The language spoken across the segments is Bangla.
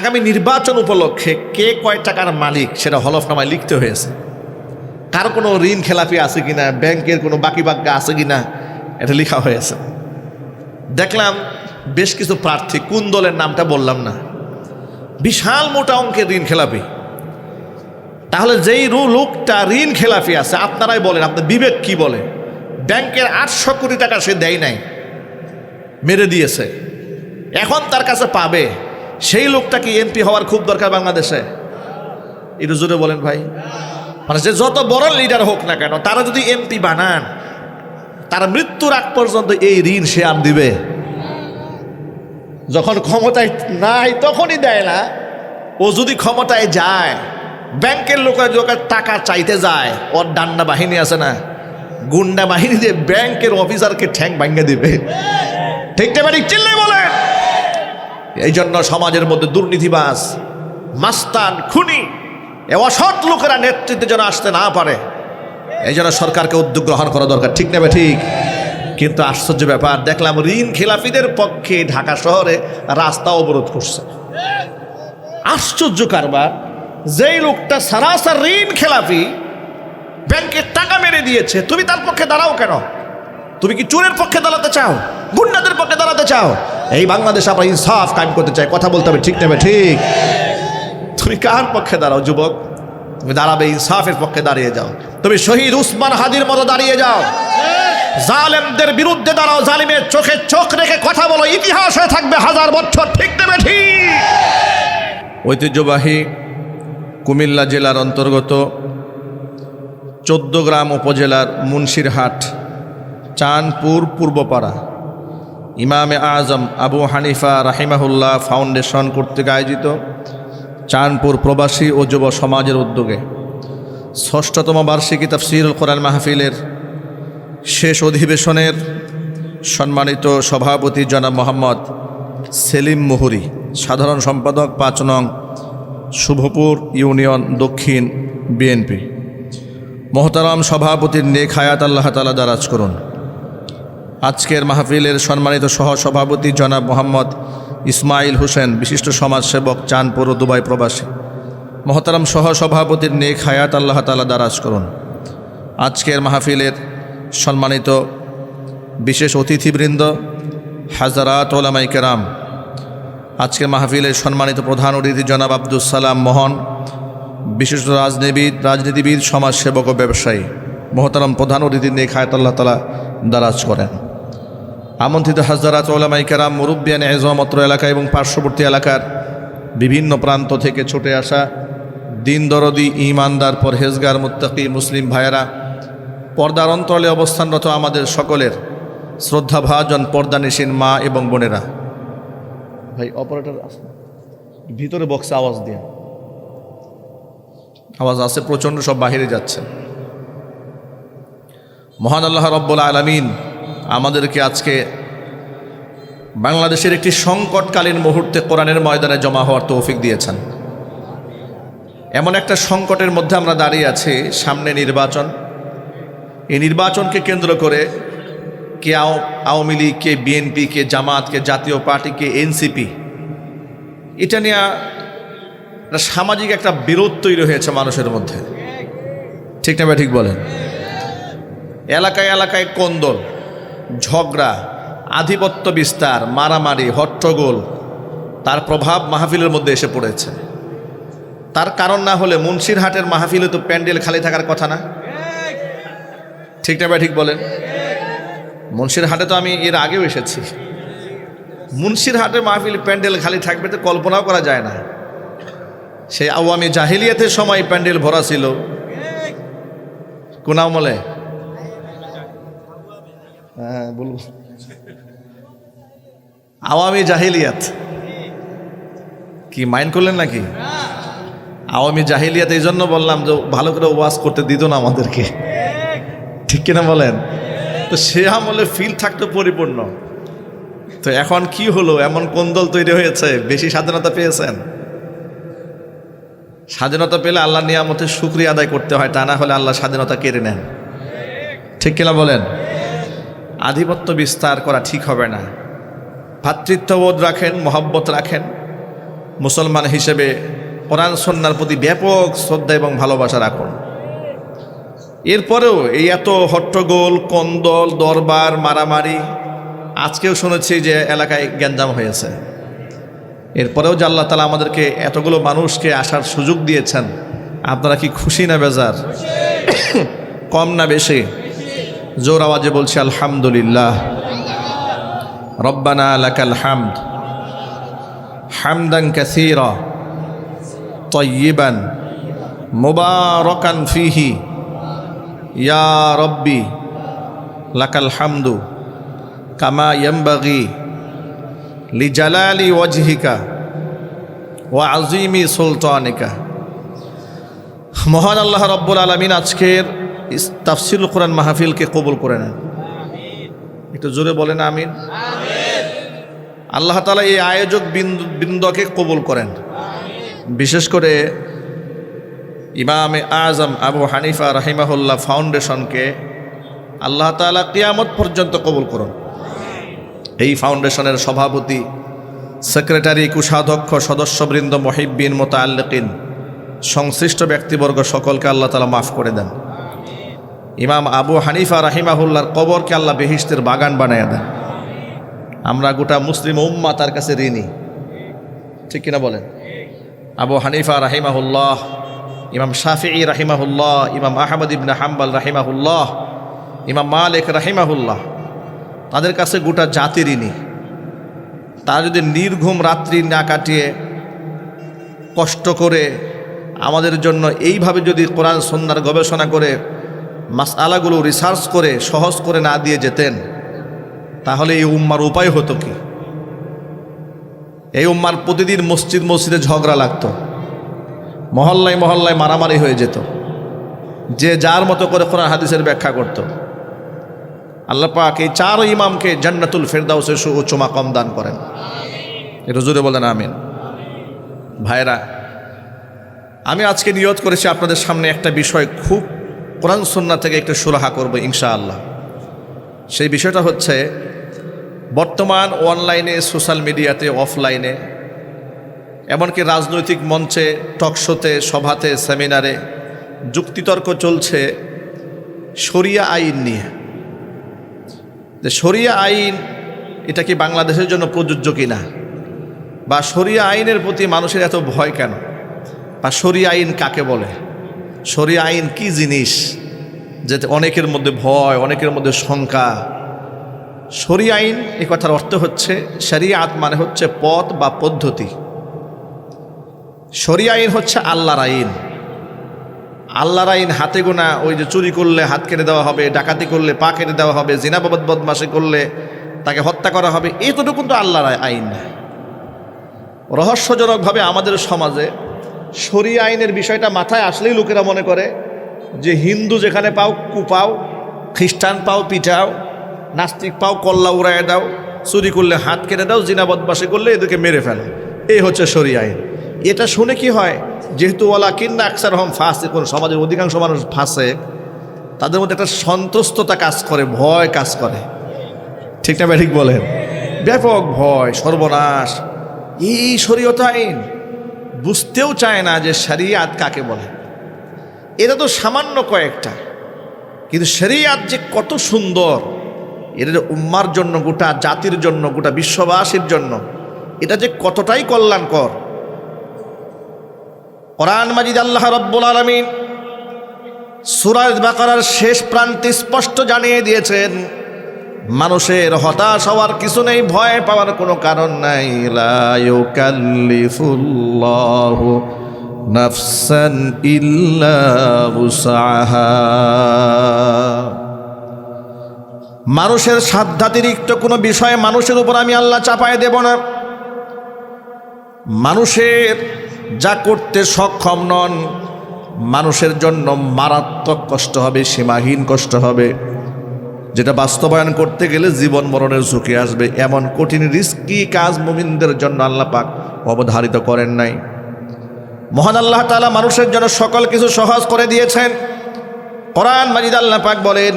আগামী নির্বাচন উপলক্ষে কে কয় টাকার মালিক সেটা হলফনামায় লিখতে হয়েছে। কারো কোনো ঋণ খেলাপি আছে কিনা, ব্যাংকের কোনো বাকি বাক্যা আছে কিনা, এটা লেখা হয়েছে। দেখলাম বেশ কিছু প্রার্থী, কোন দলের নামটা বললাম না, বিশাল মোটা অঙ্কের ঋণ খেলাপি। তাহলে যেই লোকটা ঋণ খেলাপি আছে, আপনারাই বলেন, আপনার বিবেক কি বলে? ব্যাংকের 800 কোটি টাকা সে দেয় নাই, মেরে দিয়েছে, এখন তার কাছে পাবে। সেই লোকটা কি এমপি হওয়ার খুব দরকার বাংলাদেশে? একটু জোরে বলেন ভাই। মানে যে যত বড় লিডার হোক না কেন, তারা যদি এমপি বানান, তার মৃত্যুর আগ পর্যন্ত এই ঋণ সে আর দিবে? যখন ক্ষমতায় নাই তখনই দেয় না। ও যদি ক্ষমতায় যায়, ব্যাংকের লোকের টাকা চাইতে যায়, ওর ডান্ডা বাহিনী আছে না, গুন্ডা বাহিনী দিয়ে ব্যাংকের অফিসারকে ঠ্যাং ভাঙিয়ে দিবে। ঠিক না ঠিক চিল্লাই বলেন? এই জন্য সমাজের মধ্যে দুর্নীতিবাজ, মাস্তান, খুনি, এ অসৎ লোকেরা নেতৃত্বে যেন আসতে না পারে, এই জন্য সরকারকে উদ্যোগ গ্রহণ করা দরকার। ঠিক নেবে ঠিক? কিন্তু আশ্চর্য ব্যাপার, দেখলাম ঋণ খেলাপিদের পক্ষে ঢাকা শহরে রাস্তা অবরোধ করছে। আশ্চর্য কারবার, যেই লোকটা সারাসার ঋণ খেলাপি, ব্যাংকের টাকা মেরে দিয়েছে, তুমি তার পক্ষে দাঁড়াও কেন? তুমি কি চোরের পক্ষে দাঁড়াতে চাও, গুন্ডাদের পক্ষে দাঁড়াতে চাও? এই বাংলাদেশে আমরা ইনসাফ কায়েম করতে চাই, কথা বলতে হবে। ঠিক নেবে ঠিক? তুমি কার পক্ষে দাঁড়াও যুবক? তুমি দাঁড়াবে ইনসাফের পক্ষে, দাঁড়িয়ে যাও। তুমি শহীদ উসমান হাদির মতো দাঁড়িয়ে যাও, জালেমদের বিরুদ্ধে দাঁড়াও, জালিমের চোখে চোখ রেখে কথা বলো, ইতিহাস হয়ে থাকবে 1000 বছর। ঠিক নেবে ঠিক? ঐতিহ্যবাহী কুমিল্লা জেলার অন্তর্গত 14 গ্রাম উপজেলার মুন্সিরহাট চাঁদপুর পূর্বপাড়া ইমামে আজম আবু হানিফা রাহিমাহুল্লাহ ফাউন্ডেশন কর্তৃক আয়োজিত চাঁদপুর প্রবাসী ও যুব সমাজের উদ্যোগে 6ষ্ঠতম বার্ষিকী তাফসীরুল কোরআন মাহফিলের শেষ অধিবেশনের সম্মানিত সভাপতি জনাব মোহাম্মদ সেলিম মুহুরী, সাধারণ সম্পাদক 5 নং শুভপুর ইউনিয়ন দক্ষিণ বিএনপি। মোহতারাম সভাপতির নেক হায়াত আল্লাহ তাআলা দারাজ করুন। আজকের মাহফিলের সম্মানিত সহসভাপতি জনাব মোহাম্মদ ইসমাইল হোসেন, বিশিষ্ট সমাজসেবক, চাঁদপুর ও দুবাই প্রবাসী। মোহতারাম সহসভাপতির নেক হায়াত আল্লাহ তাআলা দারাজ করুন। আজকের মাহফিলের সম্মানিত বিশেষ অতিথিবৃন্দ, হাজারাত ওলামায়ে কেরাম, আজকের মাহফিলের সম্মানিত প্রধান অতিথি জনাব আব্দুস সালাম মোহন, বিশিষ্ট রাজনীতিবিদ, সমাজসেবক ও ব্যবসায়ী। মোহতারাম প্রধান অতিথির নেক হায়াত আল্লাহ তাআলা দারাজ করেন। আমন্ত্রিত হাজারাত ওলামায়ে কেরাম, মুরব্বিয়ান এযম, অত্র এলাকা এবং পার্শ্ববর্তী এলাকার বিভিন্ন প্রান্ত থেকে ছুটে আসা দিন দরদি, ঈমানদার, পরহেজগার, মুত্তাকি মুসলিম ভাইয়েরা, পর্দার অন্তরালে অবস্থানরত আমাদের সকলের শ্রদ্ধাভাজন পর্দানিশীন মা এবং বোনেরা। ভাই অপারেটর ভিতরে বক্সে আওয়াজ দিয়ে, আওয়াজ আছে প্রচণ্ড, সব বাহিরে যাচ্ছে। মহান আল্লাহ রব্বুল আলামিন আমাদেরকে আজকে বাংলাদেশের একটি সংকটকালীন মুহূর্তে কোরআনের ময়দানে জমা হওয়ার তৌফিক দিয়েছেন। এমন একটা সংকটের মধ্যে আমরা দাঁড়িয়ে আছি, সামনে নির্বাচন। এই নির্বাচনকে কেন্দ্র করে কে আওয়ামী লীগ, কে বিএনপি, কে জামাত, কে জাতীয় পার্টি, কে এনসিপি, এটা নিয়ে সামাজিক একটা বিরোধ তৈরি হয়েছে মানুষের মধ্যে। ঠিক না? ঠিক বলেন? এলাকায় এলাকায় কোন্দল, ঝগড়া, আধিপত্য বিস্তার, মারামারি, হট্টগোল, তার প্রভাব মাহফিলের মধ্যে এসে পড়েছে। তার কারণ না হলে মুন্সিরহাটের মাহফিলে তো প্যান্ডেল খালি থাকার কথা না? ঠিক না ঠিক বলেন? মুন্সিরহাটে তো আমি এর আগেও এসেছি। মুন্সিরহাটের মাহফিল প্যান্ডেল খালি থাকবে তো কল্পনাও করা যায় না। সেই আওয়ামী জাহিলিয়াতের সময় প্যান্ডেল ভরা ছিল। কোন আমলে? হ্যাঁ বলবো, আওয়ামী জাহিলিয়াত। কি মাইন্ড করলেন নাকি? আওয়ামী জাহিলিয়াত এই জন্য বললাম যে ভালো করে ওয়াজ করতে দিত না আমাদেরকে। ঠিক কিনা বলেন? তো সে আমলে ফিল থাকতো পরিপূর্ণ। তো এখন কি হলো, এমন কোন দল তৈরি হয়েছে? বেশি স্বাধীনতা পেয়েছেন। স্বাধীনতা পেলে আল্লাহর নিয়ামতের শুকরিয়া আদায় করতে হয়, তা না হলে আল্লাহ স্বাধীনতা কেড়ে নেন। ঠিক কিনা বলেন? আধিপত্য বিস্তার করা ঠিক হবে না। ভ্রাতৃত্ববোধ রাখেন, মহব্বত রাখেন, মুসলমান হিসেবে কোরআন সুন্নাহর প্রতি ব্যাপক শ্রদ্ধা এবং ভালোবাসা রাখুন। এরপরেও এই এত হট্টগোল, কন্দল, দরবার, মারামারি, আজকেও শুনেছি যে এলাকায় গ্যাঞ্জাম হয়েছে। এরপরেও যে আল্লাহ তাআলা আমাদেরকে এতগুলো মানুষকে আসার সুযোগ দিয়েছেন, আপনারা কি খুশি না বেজার? কম না বেশি? জোর আওয়াজে বলছি আলহামদুলিল্লাহ। রব্বানা লাকাল হামদ হামদান কাসীরা তাইয়িবান মুবারাকান ফীহি ইয়া রব্বি লাকাল হামদু কামা ইয়ানবাগি লিজালালি ওয়াজহিকা ওয়া আযীমি সুলতানিকা। মহান আল্লাহ রব্বুল আলামিন আজকের তাফসীরুল কোরআন মাহফিলকে কবুল করে নেন। একটু জোরে বলেন আমিন। আল্লাহ তাআলা এই আয়োজক বৃন্দকে কবুল করেন। বিশেষ করে ইমামে আজম আবু হানিফা রাহিমাহুল্লাহ ফাউন্ডেশনকে আল্লাহ তাআলা কিয়ামত পর্যন্ত কবুল করুন। এই ফাউন্ডেশনের সভাপতি, সেক্রেটারি, কোষাধ্যক্ষ, সদস্যবৃন্দ, মুহিব্বিন, মুতাআল্লিকিন, সংশ্লিষ্ট ব্যক্তিবর্গ সকলকে আল্লাহ তাআলা মাফ করে দেন। ইমাম আবু হানিফা রাহিমাহুল্লাহর কবরকে আল্লাহ বেহেশতের বাগান বানায় দেন। আমরা গোটা মুসলিম উম্মাহ তার কাছে ঋণী, ঠিক কিনা বলেন? আবু হানিফা রাহিমাহুল্লাহ, ইমাম শাফিঈ রাহিমাহুল্লাহ, ইমাম আহমদ ইবনে হাম্বল রাহিমাহুল্লাহ, ইমাম মালিক রাহিমাহুল্লাহ, তাদের কাছে গোটা জাতি ঋণী। তারা যদি নির্ঘুম রাত্রি না কাটিয়ে কষ্ট করে আমাদের জন্য এইভাবে যদি কোরআন সুন্নাহর গবেষণা করে মাসআলাগুলো রিসার্চ করে সহজ করে না দিয়ে যেতেন, তাহলে এই উম্মার উপায় হতো কি? এই উম্মার প্রতিদিন মসজিদে ঝগড়া লাগতো, মহল্লায় মহল্লায় মারামারি হয়ে যেত, যে যার মতো করে কোরআন হাদিসের ব্যাখ্যা করত। আল্লাহ পাক এই চার ইমামকে জান্নাতুল ফেরদাউসের সুউচ্চ মাকাম দান করেন। এটা জোরে বলেন আমিন। ভাইরা, আমি আজকে নিয়ত করেছি আপনাদের সামনে একটা বিষয় খুব কোরআন সুন্নাহ থেকে একটু সুরাহা করব ইনশাআল্লাহ। সেই বিষয়টা হচ্ছে, বর্তমান অনলাইনে, সোশ্যাল মিডিয়াতে, অফলাইনে, এমনকি রাজনৈতিক মঞ্চে, টকশোতে, সভাতে, সেমিনারে যুক্তিতর্ক চলছে শরিয়া আইন নিয়ে। যে শরিয়া আইন এটা কি বাংলাদেশের জন্য প্রযোজ্য কিনা, বা শরিয়া আইনের প্রতি মানুষের এত ভয় কেন, বা শরিয়া আইন কাকে বলে, শরিয়া আইন কি জিনিস, যে অনেকের মধ্যে ভয়, অনেকের মধ্যে শঙ্কা। শরিয়া আইন এ কথার অর্থ হচ্ছে, শরিয়াত মানে হচ্ছে পথ বা পদ্ধতি। শরিয়া আইন হচ্ছে আল্লাহর আইন। আল্লাহর আইন হাতে গোনা, ওই যে চুরি করলে হাত কেটে দেওয়া হবে, ডাকাতি করলে পা কেটে দেওয়া হবে, জিনা বদমাশি করলে তাকে হত্যা করা হবে, এতটুকু তো আল্লাহর আইন না। রহস্যজনকভাবে আমাদের সমাজে শরিয়া আইনের বিষয়টা মাথায় আসলেই লোকেরা মনে করে যে হিন্দু যেখানে পাও কুপাও, খ্রিস্টান পাও পিটাও, নাস্তিক পাও কল্লা উড়ায় দাও, চুরি করলে হাত কেটে দাও, জিনা বদমাশি করলে এদেরকে মেরে ফেলো, এই হচ্ছে শরিয়া আইন। এটা শুনে কি হয়, যেহেতু ওয়ালাকিন্না আকসারহুম ফাসিকুন, সমাজের অধিকাংশ মানুষ ফাসিক, তাদের মধ্যে একটা সন্ত্রস্ততা কাজ করে, ভয় কাজ করে, ঠিক না? ঠিক বলেন, ব্যাপক ভয়, সর্বনাশ। এই শরীয়ত আইন বুঝতেও চায় না যে শরিয়াত কাকে বলে। এটা তো সামান্য কয়েকটা, কিন্তু শরিয়াত যে কত সুন্দর, এটা যে উম্মার জন্য, গোটা জাতির জন্য, গোটা বিশ্ববাসীর জন্য এটা যে কতটাই কল্যাণকর। কোরআন মাজিদ আল্লাহ রাব্বুল আলামিন সূরা বাকারার শেষ প্রান্তে স্পষ্ট জানিয়ে দিয়েছেন, মানুষের হতাশ হওয়ার কিছু নেই, ভয় পাওয়ার কোনো কারণ নাই। লা ইউকাল্লিফুল্লাহু নাফসান ইল্লা উসআহা। মানুষের সাধ্যাতিরিক্ত কোনো বিষয়ে মানুষের উপর আমি আল্লাহ চাপায় দেব না। মানুষের যা করতে সক্ষম নন, মানুষের জন্য মারাত্মক কষ্ট হবে, সীমাহীন কষ্ট হবে, যেটা বাস্তবায়ন করতে গেলে জীবন মরণের ঝুঁকি আসবে। এমন কঠিন রিস্কি কাজ মুমিনদের জন্য আল্লাহ পাক অবধারিত করেন নাই। মহান আল্লাহ তাআলা মানুষের জন্য সকল কিছু সহজ করে দিয়েছেন। কোরআন মাজিদ আল্লাহ পাক বলেন,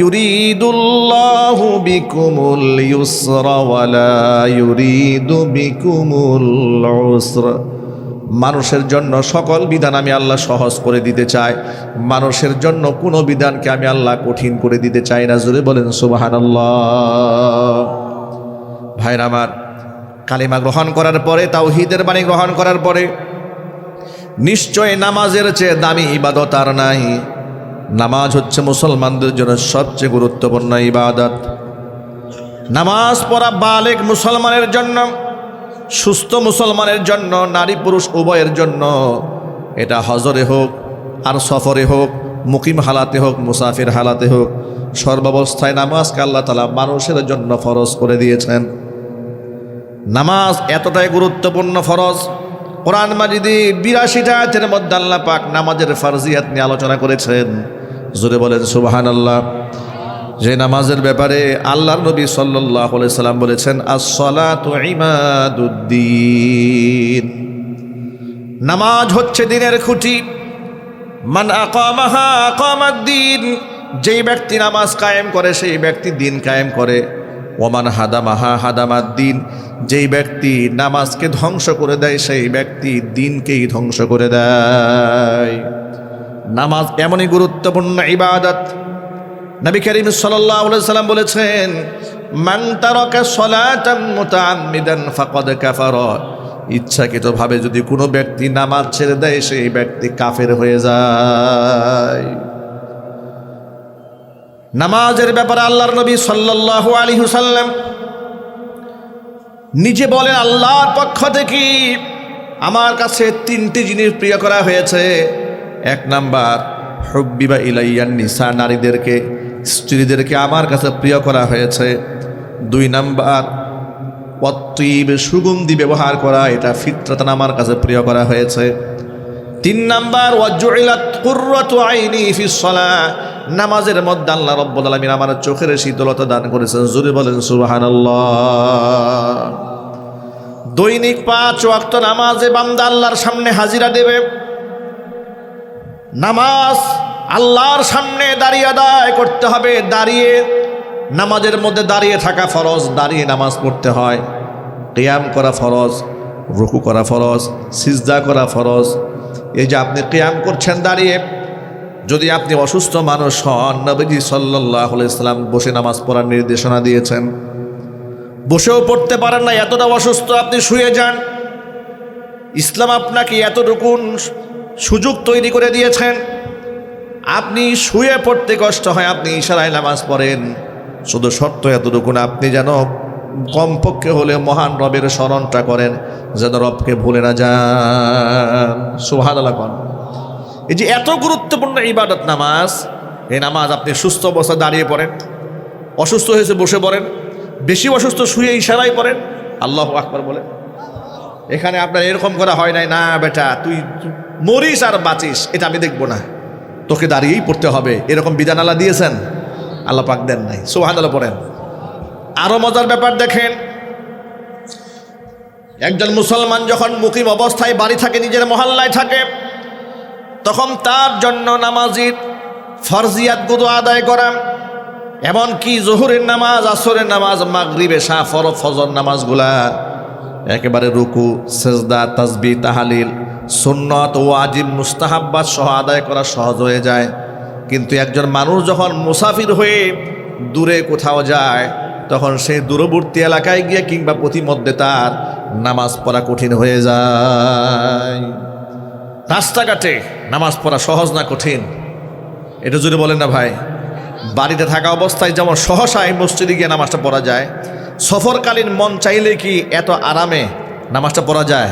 ইউরিদুল্লাহু বিকুমুল ইউসরা ওয়ালা ইউরিদু বিকুমুল উসরা। মানুষের জন্য সকল বিধান আমি আল্লাহ সহজ করে দিতে চাই, মানুষের জন্য কোনো বিধানকে আমি আল্লাহ কঠিন করে দিতে চাই না। জোরে বলেন সুবহানাল্লাহ। ভাইরা আমার, কালিমা গ্রহণ করার পরে, তাওহীদের বাণী গ্রহণ করার পরে নিশ্চয় নামাজের চেয়ে দামি ইবাদত আর নাই। নামাজ হচ্ছে মুসলমানদের জন্য সবচেয়ে গুরুত্বপূর্ণ ইবাদত। নামাজ পড়া বালেগ মুসলমানের জন্য, সুস্থ মুসলমানের জন্য, নারী পুরুষ উভয়ের জন্য, এটা হজরে হোক আর সফরে হোক, মুকিম হালাতে হোক, মুসাফির হালাতে হোক, সর্বাবস্থায় নামাজকে আল্লাহ তাআলা মানুষের জন্য ফরজ করে দিয়েছেন। নামাজ এতটাই গুরুত্বপূর্ণ ফরজ, কোরআন মাজিদে ৮২টা আয়াতের মধ্যে আল্লাহ পাক নামাজের ফারজিয়াত নিয়ে আলোচনা করেছেন। জোরে বলেন সুবহানাল্লাহ। যে নামাজের ব্যাপারে আল্লাহর নবী সাল্লাল্লাহু আলাইহি সাল্লাম বলেছেন, আস-সালাতু ইমাদুদ্দিন, নামাজ হচ্ছে দিনের খুঁটি। মান আকামাহা আকামাদ্দিন, যেই ব্যক্তি নামাজ কায়েম করে সেই ব্যক্তি দিন কায়েম করে। ওমান হাদামাহা হাদামাদ্দিন, যেই ব্যক্তি নামাজকে ধ্বংস করে দেয় সেই ব্যক্তি দিনকেই ধ্বংস করে দেয়। নামাজ এমনই গুরুত্বপূর্ণ ইবাদত, নবী করিম সাল্লাল্লাহু আলাইহি সাল্লাম বলেছেন, মান তারাকা সালাতান মুতাআম্মিদান ফাকাদ কাফারা, ইচ্ছাকৃতভাবে যদি কোনো ব্যক্তি নামাজ ছেড়ে দেয় সেই ব্যক্তি কাফের হয়ে যায়। নামাজের ব্যাপারে আল্লাহর নবী সাল্লাল্লাহু আলাইহি ওয়াসাল্লাম নিজে বলেন, আল্লাহর পক্ষ থেকে আমার কাছে 3টি জিনিস প্রিয় করা হয়েছে। 1 নাম্বার, হুব্বিবা ইলাইয়ান নিসা, নারীদেরকে, স্ত্রীদেরকে আমার কাছে প্রিয় করা হয়েছে। 2 নাম্বার, ওয়াত্তিব, সুগন্ধি ব্যবহার করা, এটা ফিতরাতান আমার কাছে প্রিয় করা হয়েছে। 3 নাম্বার, ওয়াজুইলাত কুররাতু আইনি ফিস সালাহ, নামাজের মধ্যে আল্লাহ রাব্বুল আলামিন আমার চোখের শীতলতা দান করেছেন। জোরে বলেন সুবহানাল্লাহ। দৈনিক 5 ওয়াক্ত নামাজে বান্দা আল্লাহর সামনে হাজিরা দেবে। নামাজ আল্লাহর সামনে দাঁড়িয়ে আদায় করতে হবে। দাঁড়িয়ে, নামাজের মধ্যে দাঁড়িয়ে থাকা ফরজ, দাঁড়িয়ে নামাজ পড়তে হয়। কিয়াম করা ফরজ, রুকু করা ফরজ, সিজদা করা ফরজ। এই যে আপনি কিয়াম করছেন দাঁড়িয়ে, যদি আপনি অসুস্থ মানুষ হন, নবীজি সাল্লাল্লাহু আলাইহি সাল্লাম বসে নামাজ পড়ার নির্দেশনা দিয়েছেন। বসেও পড়তে পারেন না, এতটা অসুস্থ, আপনি শুয়ে যান। ইসলাম আপনাকে এতটুকু সুযোগ তৈরি করে দিয়েছেন, আপনি শুয়ে পড়তে কষ্ট হয়, আপনি ইশারায় নামাজ পড়েন। শুধু শর্ত এতটুকু, আপনি যেন কমপক্ষে হলে মহান রবের স্মরণটা করেন, যেন রবকে ভুলে না যান। সুবহানাল্লাহ। এই যে এত গুরুত্বপূর্ণ ইবাদত নামাজ, এই নামাজ আপনি সুস্থ অবস্থায় দাঁড়িয়ে পড়েন, অসুস্থ হয়েছে বসে পড়েন, বেশি অসুস্থ শুয়ে ইশারায় পড়েন, আল্লাহু আকবার বলেন। এখানে আপনার এরকম করা হয় নাই, না বেটা তুই মরিস আর বাঁচিস, এটা আমি দেখবো না, তোকে দাঁড়িয়েই পড়তে হবে, এরকম বিধান আল্লাহ দিয়েছেন? আল্লাহ পাক দেন নাই। সুবহানাল্লাহ পড়েন। আরো মজার ব্যাপার দেখেন, একজন মুসলমান যখন মুকিম অবস্থায় বাড়ি থাকে, নিজের মহল্লায় থাকে, তখন তার জন্য নামাজির ফরজিয়াতগুলো আদায় করা, এমনকি জোহরের নামাজ, আসরের নামাজ, মাগরিব, এশা, ফজর নামাজগুলা একেবারে রুকু, সেজদা, তাসবিহ, তাহলিল, সুন্নত, ওয়াজিব, মুস্তাহাব্বাত সহ আদায় করা সহজ হয়ে যায়। কিন্তু একজন মানুষ যখন মুসাফির হয়ে দূরে কোথাও যায়, তখন সেই দূরবর্তী এলাকায় গিয়ে কিংবা প্রতিমধ্যে তার নামাজ পড়া কঠিন হয়ে যায়। রাস্তাঘাটে নামাজ পড়া সহজ না কঠিন? এটা যদি বলেন না ভাই। বাড়িতে থাকা অবস্থায় যেমন সহসায় মসজিদে গিয়ে নামাজটা পড়া যায়, সফরকালীন মন চাইলে কি এত আরামে নামাজটা পড়া যায়?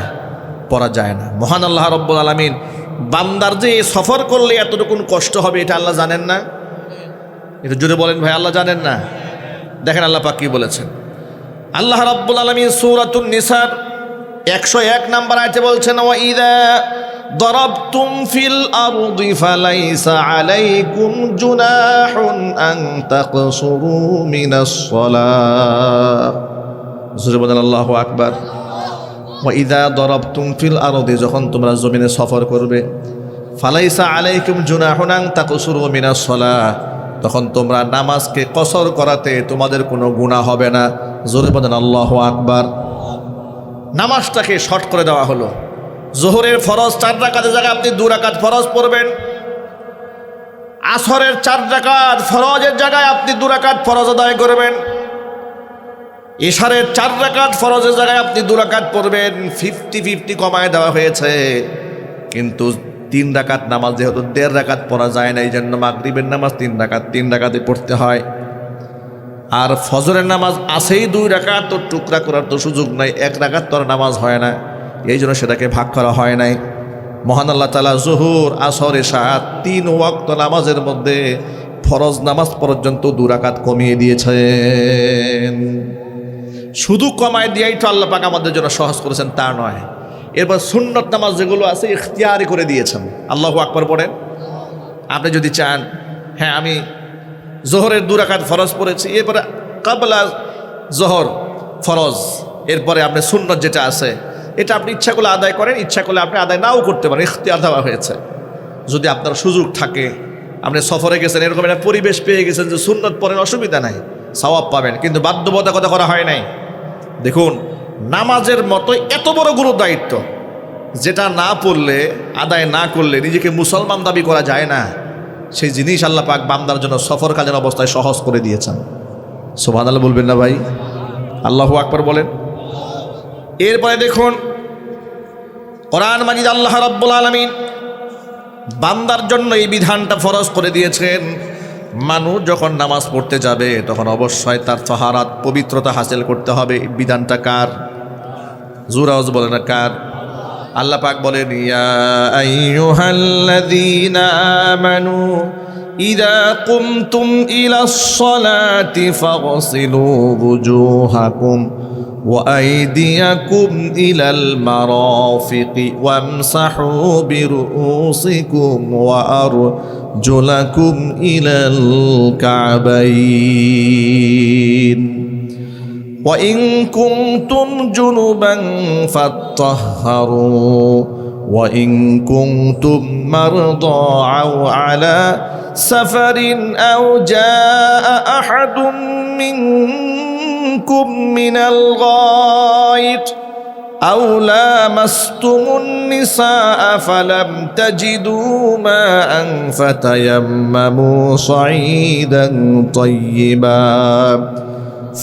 পড়া যায় না। মহান আল্লাহ রব্বুল আলামিন বান্দার যে সফর করলে এতটুকুন কষ্ট হবে, এটা আল্লাহ জানেন না? এটা জুড়ে বলেন ভাই, আল্লাহ জানেন না? দেখেন আল্লাহ পাক কি বলেছেন। আল্লাহ রব্বুল আলামিন সূরাতুন নিসার 101 নম্বর আয়াতে বলছেন, ওয়া ইযা দারাবতুম ফিল আরদি ফালাইসা আলাইকুম জুনাহুন আন তাকসুরু মিনাস সালাহ। জোরে বলেন আল্লাহু আকবার। ওয়া ইযা দারাবতুম ফিল আরদি, যখন তোমরা জমিনে সফর করবে, ফালাইসা আলাইকুম জুনাহুন আন তাকসুরু মিনাস সালাহ, তখন তোমরা নামাজকে কসর করাতে তোমাদের কোনো গুনাহ হবে না। জোরে বলেন আল্লাহু আকবার। নামাজটাকে শর্ট করে দেওয়া হলো। জোহরের ফরজ 4 রাকাতের জায়গায় আপনি 2 রাকাত ফরজ পড়বেন। আসরের 4 রাকাত ফরজের জায়গায় আপনি 2 রাকাত ফরজ আদায় করবেন। ইশারের 4 রাকাত ফরজের জায়গায় আপনি 2 রাকাত পড়বেন। 50-50 কমায় দেওয়া হয়েছে, কিন্তু 3 রাকাত নামাজ যেহেতু 1.5 রাকাত পড়া যায় না, এই জন্য মাগরিবের নামাজ 3 রাকাতে পড়তে হয়। আর ফজরের নামাজ আছেই 2 রাকাত, তো টুকরা করার তো সুযোগ নাই, 1 রাকাত তোর নামাজ হয় না, এই জন্য সেটাকে ভাগ করা হয় নাই। মহান আল্লাহ তাআলা জোহর, আসর, ইশা 3 ওয়াক্ত নামাজের মধ্যে ফরজ নামাজ পর্যন্ত 2 রাকাত কমিয়ে দিয়েছেন। শুধু কমায় দিয়েই তো আল্লাহ পাক আমাদের জন্য সহজ করেছেন তা নয়, এরপর সুন্নত নামাজ যেগুলো আছে ইখতিয়ারি করে দিয়েছেন। আল্লাহু আকবার পড়েন। আপনি যদি চান, হ্যাঁ আমি জোহরের 2 রাকাত ফরজ পড়েছি, এরপরে কাবলা জোহর ফরজ, এরপরে আপনি সুন্নত যেটা আছে এটা আপনি ইচ্ছা করলে আদায় করেন, ইচ্ছা করলে আপনি আদায় নাও করতে পারেন, ইখতিয়ার দেওয়া হয়েছে। যদি আপনার সুযোগ থাকে, আপনি সফরে গেছেন, এরকম একটা পরিবেশ পেয়ে গেছেন যে সুন্নত পড়েন, অসুবিধা নাই, সওয়াব পাবেন, কিন্তু বাধ্যবাধকতা করা হয় নাই। দেখুন, নামাজের মতো এত বড় গুরু দায়িত্ব যেটা না পড়লে, আদায় না করলে নিজেকে মুসলমান দাবি করা যায় না, সেই জিনিস আল্লাহ পাক বান্দার জন্য সফরকালীন অবস্থায় সহজ করে দিয়েছেন। সুবহানাল্লাহ বলবেন না ভাই? আল্লাহু আকবার বলেন। এরপরে দেখুন, কোরআন মাজিদ আল্লাহ রাব্বুল আলামিন বান্দার জন্য এই বিধানটা ফরজ করে দিয়েছেন। মানুষ যখন নামাজ পড়তে যাবে তখন অবশ্যই তার তাহারাত, পবিত্রতা হাসিল করতে হবে। বিধানটা কার? জোরাওয়াজ বলে না কার? আল্লাহ পাক বলেন, ইয়া আইয়ুহাল্লাযীনা আমানু ইযা কুমতুম ইলাস সালাতি ফাগসিলু ওয়ুজুহাকুম ওয়া আইদিয়াকুম ইলাল মারাফিকি ওয়ামসাহু বিরুউসিকুম ওয়া আরজুলাকুম ইলাল কাবাইন ওয়া ইন কুনতুম জুনুবান ফাত্তাহহারু ওয়া ইন কুনতুম মারদা আও আলা সাফারিন আও জাআ আহাদুম মিনকুম মিনাল গায়ত আও লামাসতুমুন নিসাআ ফালাম তাজিদু মাআন ফাতায়াম্মামু সাঈদান তাইয়্যিবা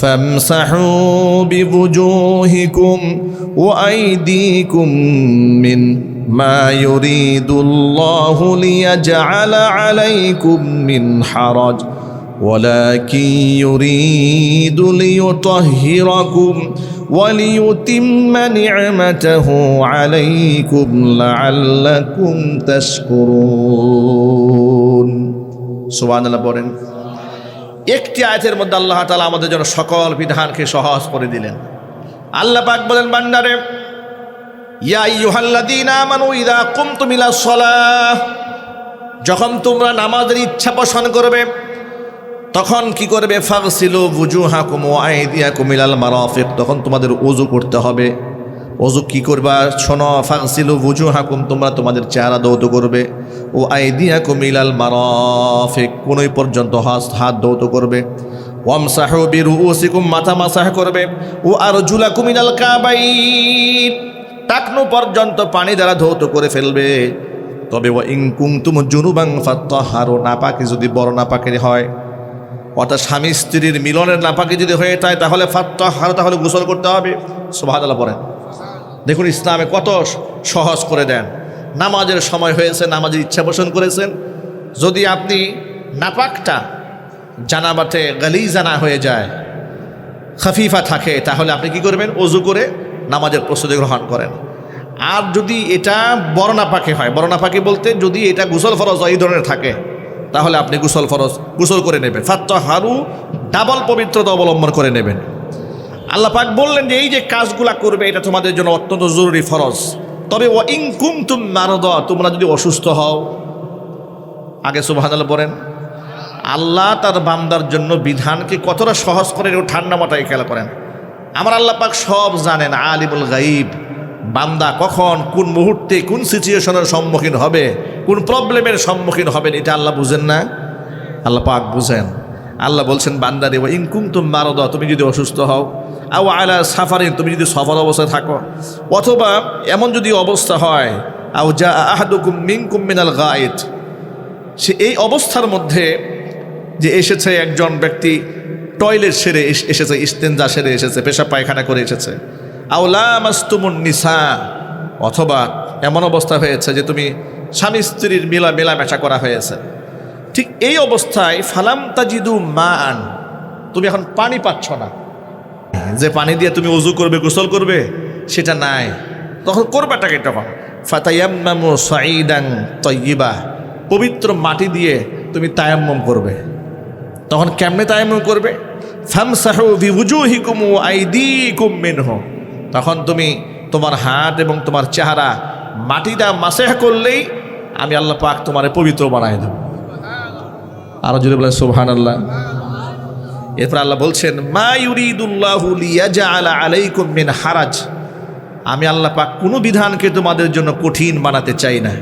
فامسحوا بوجوهكم وأيديكم مما يريد الله ليجعل عليكم من حرج ولكن يريد ليطهركم وليتم نعمته عليكم لعلكم تشكرون سبحان الله বলেন। একটি আয়াতের মধ্যে আল্লাহ তাআলা আমাদের জন্য সকল বিধানকে সহজ করে দিলেন। আল্লাহ পাক বলেন, বান্দারে, ইয়া আইয়ুহাল্লাযীনা আমানু ইযা কুমতুম ইলাস সালাহ, যখন তোমরা নামাজের ইচ্ছা পোষণ করবে তখন কি করবে? ফাগসিলু ওয়ুজুহাকুম ওয়া আইদিয়াকুম ইলাল মারাফিক, তখন তোমাদের ওযু করতে হবে। ওযু কি করবা? শোনো, ফাগসিলু ওয়ুজুহাকুম, তোমরা তোমাদের চেহারা ধৌত করবে, ও আইদিয়াকুম ইলাল মারাফিক, কোনই পর্যন্ত হাত ধৌত করবে, ওয়ামসাহু বিরুউসিকুম, মাথা মাসাহ করবে, ও আরজুলাকুম ইলাল কাবাইন, টাকনু পর্যন্ত পানি দ্বারা ধৌত করে ফেলবে। তবে ওয়া ইন কুনতুম জুনুবান ফাত্তাহহারু, নাপাকি যদি বড় নাপাকি হয়, অর্থাৎ স্বামী স্ত্রীর মিলনের নাপাকি যদি হয়ে যায়, তাহলে ফাত্তাহহারু, তাহলে গোসল করতে হবে। সুবহানাল্লাহ পড়েন। দেখুন, ইসলামে কত সহজ করে দেন। নামাজের সময় হয়েছে, নামাজের ইচ্ছা পোষণ করেছেন, যদি আপনি নাপাকটা জানাবাতে গালিজা না হয়ে যায়, খাফিফা থাকে, তাহলে আপনি কি করবেন? ওযু করে নামাজের প্রস্তুতি গ্রহণ করেন। আর যদি এটা বড় নাপাকি হয়, বড় নাপাকি বলতে যদি এটা গোসল ফরজ এই ধরনের থাকে, তাহলে আপনি গোসল করে নেবেন। ফাত্তাহহারু, ডাবল পবিত্রতা অবলম্বন করে নেবেন। আল্লাহ পাক বললেন যে এই যে কাজগুলা করবে এটা তোমাদের জন্য অত্যন্ত জরুরি, ফরজ। তবে ওয়া ইন কুনতুম মারদা, তোমরা যদি অসুস্থ হও, আগে সুবহানাল্লাহ বলেন। আল্লাহ তার বান্দার জন্য বিধানকে কতটা সহজ করেন ও ঠান্ডা মাথায় খেয়াল করেন। আমার আল্লাহ পাক সব জানেন, আলিমুল গাইব। বান্দা কখন কোন মুহূর্তে কোন সিচুয়েশনের সম্মুখীন হবে, কোন প্রবলেমের সম্মুখীন হবেন, এটা আল্লাহ বুঝেন না? আল্লাহ পাক বুঝেন। আল্লাহ বলছেন বান্দারে ইন কুনতুম মারাদা, তুমি যদি অসুস্থ হও, আও আলা সাফারিন, তুমি যদি সফর অবস্থায় থাকো, অথবা এমন যদি অবস্থা হয়, আও জা আহাদুকুম মিনকুম মিনাল গায়েত, সে এই অবস্থার মধ্যে যে এসেছে একজন ব্যক্তি টয়লেট সেরে এসেছে, ইস্তেঞ্জা সেরে এসেছে, পেশাব পায়খানা করে এসেছে, আও লামাসতুমুন নিসা, অথবা এমন অবস্থা হয়েছে যে তুমি স্বামী স্ত্রীর মেলামেশা করা হয়েছে, ঠিক এই অবস্থায় ফালাম তাজিদু মান, তুমি এখন পানি পাচ্ছ না, যে পানি দিয়ে তুমি ওযু করবে, গোসল করবে, সেটা নাই, তখন করবাটাকে তখন ফাতায়াম্মামু সাঈদান তাইয়্যিবা, পবিত্র মাটি দিয়ে তুমি তায়াম্মুম করবে। তখন কেমনে তায়াম্মুম করবে? ফামসাহু বিউজুহিকুম ওয়া আইদিকুম মিনহু, তখন তুমি তোমার হাত এবং তোমার চেহারা মাটিটা মাসেহ করলেই আমি আল্লাহ পাক তোমারে পবিত্র বানায় দেব। আরো জোরে বলেন সুবহানাল্লাহ। এরপর আল্লাহ বলছেন মা ইউরিদুল্লাহু লিয়াজআলা আলাইকুম মিন হারাজ, আমি আল্লাহ পাক কোনো বিধানকে তোমাদের জন্য কঠিন বানাতে চাই না,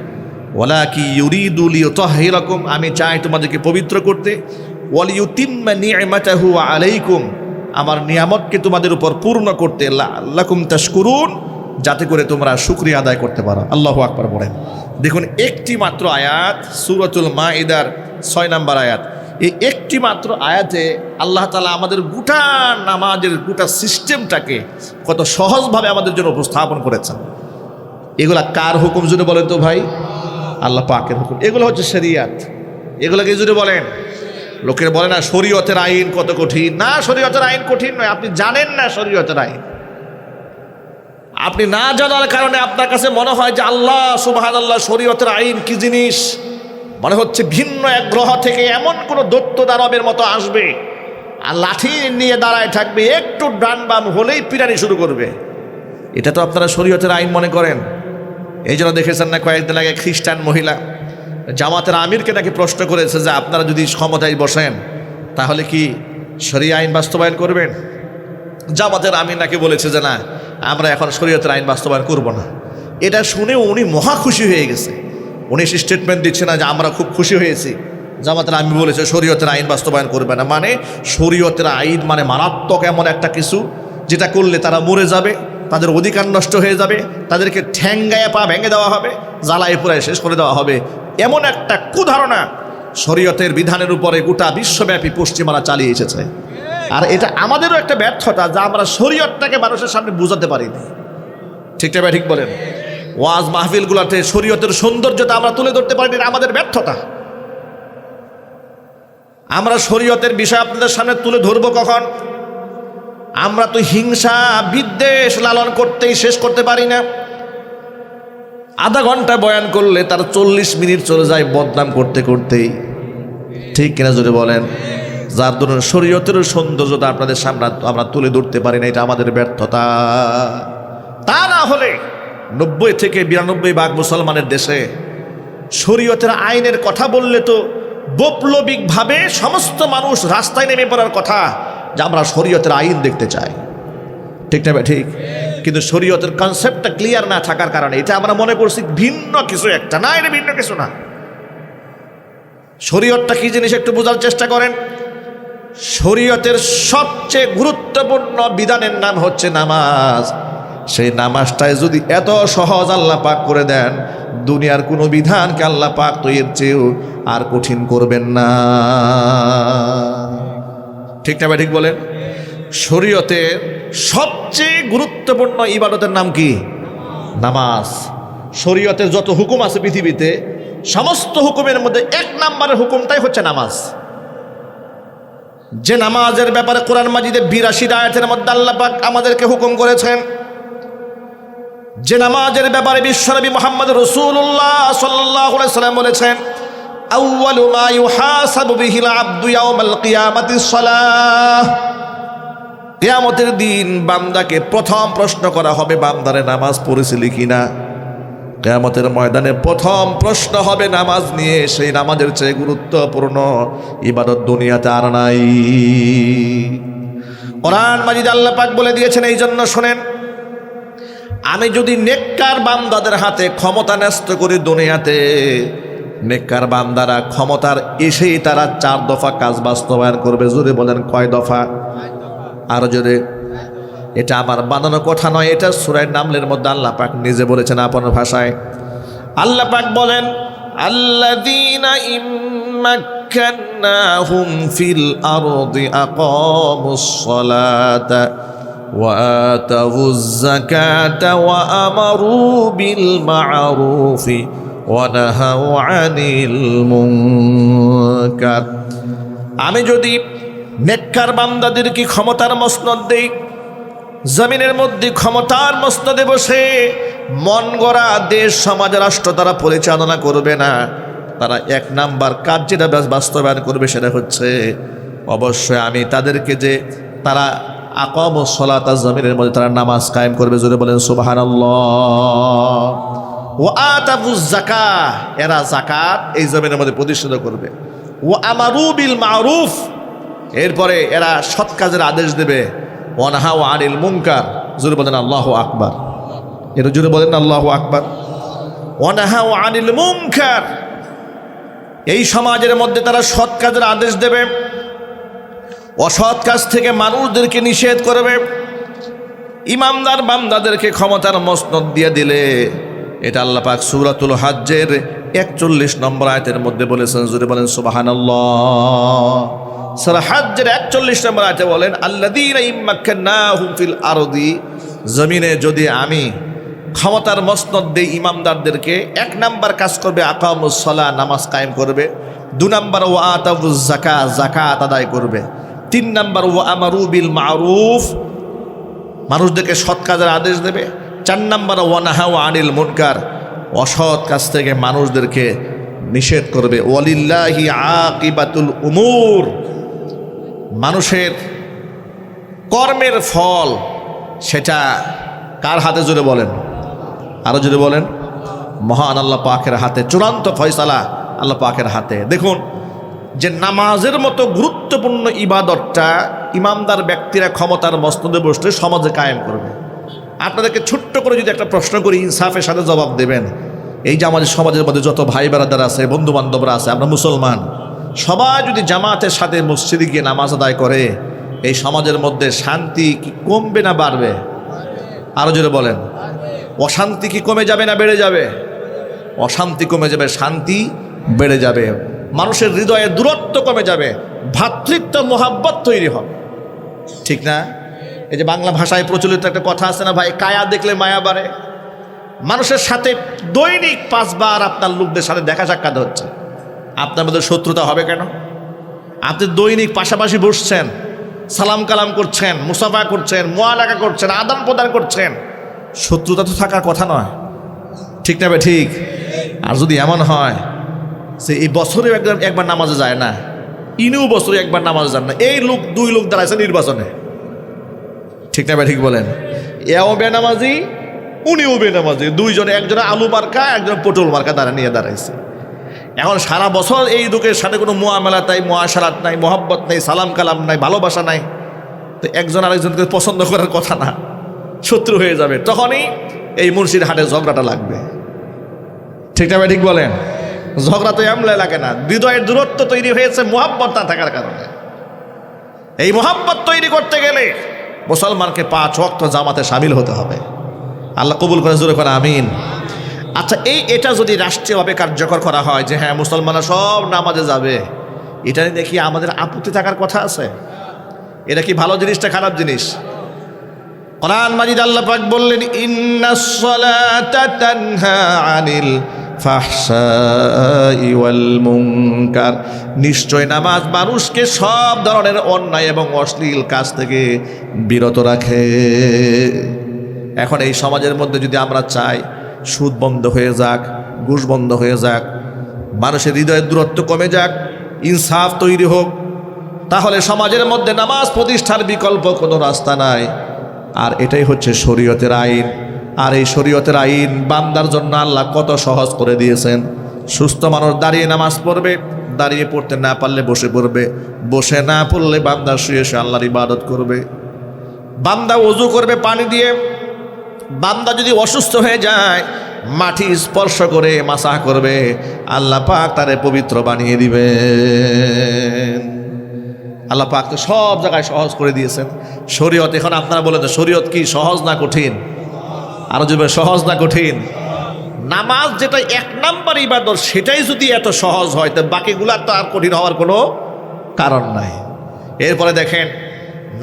ওয়ালাকি ইউরিদু লিয়ুতাহহিরাকুম, আমি চাই তোমাদেরকে পবিত্র করতে, ওয়ালিউতিম্মা নি'মাতাহু আলাইকুম, আমার নিয়ামতকে তোমাদের উপর পূর্ণ করতে, লাআল্লাকুম তাশকুরুন, যাতে করে তোমরা শুকরিয়া আদায় করতে পারো। আল্লাহু আকবার বলেন। দেখুন একটি মাত্র আয়াত, সূরাতুল মাইদার 6 নম্বর আয়াত, এই একটি মাত্র আয়াতে আল্লাহ তাআলা আমাদের গোটা নামাজের গোটা সিস্টেমটাকে কত সহজভাবে আমাদের জন্য উপস্থাপন করেছেন। এগুলা কার হুকুম জুড়ে বলেন তো ভাই? আল্লাহ পাকের হুকুম। এগুলো হচ্ছে শরিয়াত। এগুলোকে জুড়ে বলেন। লোকের বলে না শরীয়তের আইন কত কঠিন, না শরীয়তের আইন কঠিন নয়, আপনি জানেন না শরীয়তের আইন। আপনি না জানার কারণে আপনার কাছে মনে হয় যে আল্লাহ সুবহানাল্লাহ শরীয়তের আইন কি জিনিস, মনে হচ্ছে ভিন্ন এক গ্রহ থেকে এমন কোন দৈত্য দানবের মতো আসবে আর লাঠি নিয়ে দাঁড়ায় থাকবে, একটু ডান বাম হলেই পিটানি শুরু করবে। এটা তো আপনারা শরীয়তের আইন মনে করেন। এই জন্য দেখেছেন না কয়েকদিন আগে খ্রিস্টান মহিলা জামাতের আমিরকে নাকি প্রশ্ন করেছে যে আপনারা যদি ক্ষমতায় বসেন তাহলে কি শরীয়ত আইন বাস্তবায়ন করবেন? জামাতের আমির নাকি বলেছে যে না, আমরা এখন শরীয়তের আইন বাস্তবায়ন করব না। এটা শুনে উনি মহা খুশি হয়ে গেছে। উনি স্টেটমেন্ট দিচ্ছে না যে আমরা খুব খুশি হয়েছি, জামাতের আমির বলেছে শরীয়তের আইন বাস্তবায়ন করবে না। মানে শরীয়তের আইন মানে মারাত্মক এমন একটা কিছু যেটা করলে তারা মরে যাবে, তাদের অধিকার নষ্ট হয়ে যাবে, তাদেরকে ঠ্যাঙ্গায় পা ভেঙে দেওয়া হবে, জ্বালায় পুরায় শেষ করে দেওয়া হবে, এমন একটা কুধারণা শরীয়তের বিধানের উপরে গোটা বিশ্বব্যাপী পশ্চিমারা চালিয়ে এসেছে। আর এটা আমাদেরও একটা ব্যর্থতা যা আমরা শরীয়তটাকে মানুষের সামনে বুঝাতে পারিনি। ঠিকটা ভাই ঠিক বলেন? ওয়াজ মাহফিলগুলোতে শরীয়তের সৌন্দর্যতা আমরা তুলে ধরতে পারিনি, আমাদের ব্যর্থতা। আমরা শরীয়তের বিষয় আপনাদের সামনে তুলে ধরবো কখন? আমরা তো হিংসা বিদ্বেষ লালন করতেই শেষ করতে পারি না। আধা ঘন্টা বয়ান করলে তার 40 মিনিট চলে যায় বদনাম করতে করতেই। ঠিক কিনা জোরে বলেন? যার ধরুন শরীয়তের সৌন্দর্যতা আপনাদের সামনে আমরা তুলে ধরতে পারি না, এটা আমাদের ব্যর্থতা। তা না হলে 90 থেকে 92% মুসলমানের দেশে শরীয়তের আইনের কথা বললে তো বৈপ্লবিকভাবে সমস্ত মানুষ রাস্তায় নেমে পড়ার কথা যে আমরা শরীয়তের আইন দেখতে চাই। ঠিক না? ঠিক। কিন্তু শরীয়তের কনসেপ্টটা ক্লিয়ার না থাকার কারণে এটা আমরা মনে করছি ভিন্ন কিছু একটা। না, এটা ভিন্ন কিছু না। শরীয়তটা কি জিনিস একটু বোঝার চেষ্টা করেন। শরীয়তের সবচেয়ে গুরুত্বপূর্ণ বিধানের নাম হচ্ছে নামাজ। সেই নামাজটাই যদি এত সহজ আল্লাহ পাক করে দেন, দুনিয়ার কোনো বিধানকে আল্লাহ পাক তো এর চেয়েও আর কঠিন করবেন না। ঠিক না ভাই ঠিক বলেন? শরীয়তের সবচেয়ে গুরুত্বপূর্ণ ইবাদতের নাম কি? নামাজ। শরীয়তের যত হুকুম আছে পৃথিবীতে, সমস্ত হুকুমের মধ্যে 1 নম্বরের হুকুমটাই হচ্ছে নামাজ। যে নামাজের ব্যাপারে কোরআন মাজিদে 82 আয়াতের মধ্যে আল্লাহ পাক আমাদেরকে হুকুম করেছেন, যে নামাজের ব্যাপারে বিশ্বনবী মুহাম্মদ রাসূলুল্লাহ সাল্লাল্লাহু আলাইহি সাল্লাম বলেছেন আউয়ালু মা ইউহাসাবু বিহিল আবদু ইয়াউমাল কিয়ামাতিস সালাহ, কিয়ামতের দিন বান্দাকে প্রথম প্রশ্ন করা হবে বান্দারে নামাজ পড়েছিলি কিনা। কিয়ামতের ময়দানে প্রথম প্রশ্ন হবে নামাজ নিয়ে। সেই নামাজের চেয়ে গুরুত্বপূর্ণ ইবাদত দুনিয়াতে আর নাই। কোরআন মাজিদ আল্লাহ পাক বলে দিয়েছেন, এই জন্য শোনেন, আমি যদি নেককার বান্দাদের হাতে ক্ষমতা ন্যস্ত করি দুনিয়াতে, নেককার বান্দারা ক্ষমতার এসেই তারা 4 দফা কাজ বাস্তবায়ন করবে। জোরে বলেন কয় দফা? আরো জোরে। এটা আমার বানানো কথা নয়, এটা সূরা নামলের মধ্যে আল্লাহ পাক নিজে বলেছেন আপনার ভাষায়। আল্লাহ পাক বলেন, আল্লাযীনা ইম্মাক্কান্নাহুম ফিল আরদি আকামুস সালাতা ওয়া আতাউয যাকাতা ওয়া আমারু বিল মা'রুফি ওয়া নাহাউ আনিল মুনকার। আমি যদি নেককার বান্দাদেরকে ক্ষমতার মসনদ দেই, জমিনের মধ্যে ক্ষমতার মসনদে বসে মন গড়া দেশ সমাজ রাষ্ট্র তারা পরিচালনা করবে না, তারা 1 নাম্বার কাজ যেটা বাস্তবায়ন করবে সেটা হচ্ছে অবশ্যই আমি তাদেরকে যে তারা আকামুস সালাতা, জমিনের মধ্যে তারা নামাজ কায়েম করবে। জোরে বলেন সুবহানাল্লাহ। ওয়া আতাউয যাকাত, এরা যাকাত এই জমিনের মধ্যে প্রতিষ্ঠিত করবে। ওয়া আমারু বিল মা'রুফ, এরপরে এরা সৎ কাজের আদেশ দেবে। ওয়া নাহাউ আনিল মুনকার, জোরে বলেন আল্লাহু আকবার। এর জোরে বলেন আল্লাহু আকবার। ওয়া নাহাউ আনিল মুনকার, এই সমাজের মধ্যে তারা সৎ কাজের আদেশ দেবে, অসৎ কাজ থেকে মানুষদেরকে নিষেধ করবে। ইমানদার বান্দাদেরকে ক্ষমতার মসনদ দিয়ে দিলে, এটা আল্লাহ পাক সূরাতুল হজ্জের 41 নম্বর আয়াতের মধ্যে বলেছেন। জোরে বলেন সুবহানাল্লাহ। সূরা হজ্জের 41 নম্বর আয়াতে বলেন, আল্লাযীনা ইম্মাক্কান্নাহুম ফিল আরদি, জমিনে যদি আমি ক্ষমতার মসনদ দেই ইমামদারদেরকে, 1 নাম্বার কাজ করবে আকামুস সালাহ, নামাজ কায়েম করবে। 2 নাম্বার ওয়া আতাউয যাকাত, যাকাত আদায় করবে। 3 নাম্বার ওয়া আমারু বিল মা'রুফ, মানুষদেরকে সৎ কাজের আদেশ দেবে। 4 নাম্বার ওয়া নাহাউ আনিল মুনকার, অসৎ কাজ থেকে মানুষদেরকে নিষেধ করবে। ওয়ালিল্লাহি আকিবাতুল উমুর, মানুষের কর্মের ফল সেটা কার হাতে? জোরে বলেন, আরো জোরে বলেন। মহান আল্লাহ পাকের হাতে, চূড়ান্ত ফয়সালা আল্লাহ পাকের হাতে। দেখুন যে নামাজের মতো গুরুত্বপূর্ণ ইবাদতটা ইমামদার ব্যক্তিরা ক্ষমতার মসনদে বসলে সমাজে কায়েম করবে। আপনাদেরকে ছোট্ট করে যদি একটা প্রশ্ন করি, ইনসাফের সাথে জবাব দেবেন। এই যে আমাদের সমাজের মধ্যে যত ভাই বেরাদার আছে, বন্ধু বান্ধবরা আছে, আমরা মুসলমান, সবাই যদি জামাতের সাথে মসজিদে গিয়ে নামাজ আদায় করে, এই সমাজের মধ্যে শান্তি কি কমবে না বাড়বে? আরো জোরে বলেন। অশান্তি কি কমে যাবে না বেড়ে যাবে? অশান্তি কমে যাবে, শান্তি বেড়ে যাবে, মানুষের হৃদয়ে দূরত্ব কমে যাবে, ভ্রাতৃত্ব মোহাব্বত তৈরি হবে। ঠিক না? এই যে বাংলা ভাষায় প্রচলিত একটা কথা আছে না ভাই, কায়া দেখলে মায়া বাড়ে। মানুষের সাথে দৈনিক 5 বার আপনার লোকদের সাথে দেখা সাক্ষাৎ হচ্ছে, আপনার মধ্যে শত্রুতা হবে কেন? আপনি দৈনিক পাশাপাশি বসছেন, সালাম কালাম করছেন, মুসাফা করছেন, মুআলাকা করছেন, আদান প্রদান করছেন, শত্রুতা তো থাকার কথা নয়। ঠিক না ভাই? ঠিক। আর যদি এমন হয় সে এই বছরে একবার নামাজে যায় না, ইনিও বছরে একবার নামাজে যান না, এই লোক 2 লোক দাঁড়াইছে নির্বাচনে, ঠিক না ভাই? ঠিক বলেন। এও বেনামাজি, উনিও বেনামাজি, 2 জনে, একজনে আলু মার্কা, একজন পটল মার্কা নিয়ে দাঁড়াইছে। এখন সারা বছর এই লোকের সাথে কোনো মুআমালাত নাই, মুআশারাত নাই, মোহাব্বত নাই, সালাম কালাম নাই, ভালোবাসা নাই, তো একজন আরেকজনকে পছন্দ করার কথা না, শত্রু হয়ে যাবে। তখনই এই মুন্সির হাটে ঝগড়াটা লাগবে। ঠিক না ভাই? ঠিক বলেন। ঝগড়া তো এমলে লাগে না, হৃদয়ের দূরত্ব তৈরি হয়েছে মুহাব্বত না থাকার কারণে। এই মুহাব্বত তৈরি করতে গেলে মুসলমানকে 5 ওয়াক্ত জামাতে শামিল হতে হবে। আল্লাহ কবুল করে, জোরে করে আমিন। আচ্ছা, এটা যদি রাষ্ট্রীয়ভাবে কার্যকর করা হয় যে হ্যাঁ মুসলমানরা সব নামাজে যাবে, এটা নিয়ে দেখি আমাদের আপত্তি থাকার কথা আছে? এটা কি ভালো জিনিসটা খারাপ জিনিস? কোরআন মাজিদ আল্লাহ পাক বললেন, ইন্নাস সালাতা তানহা আনিল ফাহশাই ওয়াল মুনকার, নিশ্চয় নামাজ মানুষকে সব ধরনের অন্যায় এবং অশ্লীল কাজ থেকে বিরত রাখে। এখন এই সমাজের মধ্যে যদি আমরা চাই সুদ বন্ধ হয়ে যাক, ঘুষ বন্ধ হয়ে যাক, মানুষের হৃদয়ের দূরত্ব কমে যাক, ইনসাফ তৈরি হোক, তাহলে সমাজের মধ্যে নামাজ প্রতিষ্ঠার বিকল্প কোনো রাস্তা নাই। আর এটাই হচ্ছে শরীয়তের আইন। আর এই শরীয়তের আইন বান্দার জন্য আল্লাহ কত সহজ করে দিয়েছেন। সুস্থ মানুষ দাঁড়িয়ে নামাজ পড়বে, দাঁড়িয়ে পড়তে না পারলে বসে পড়বে, বসে না পড়লে বান্দা শুয়ে শুয়ে আল্লাহর ইবাদত করবে। বান্দা ওযু করবে পানি দিয়ে। বান্দা যদি অসুস্থ হয়ে যায়, মাটি স্পর্শ করে মাসাহ করবে, আল্লাহ পাক তারে পবিত্র বানিয়ে দিবেন। আল্লাহ পাক তো সব জায়গায় সহজ করে দিয়েছেন শরীয়ত। এখন আপনারা বলেন তো শরীয়ত কি সহজ না কঠিন? আরো যদি সহজ না কঠিন? নামাজ যেটা 1 নাম্বার ইবাদত, সেটাই যদি এত সহজ হয়, তো বাকিগুলা তো আর কঠিন হওয়ার কোনো কারণ নাই। এরপরে দেখেন,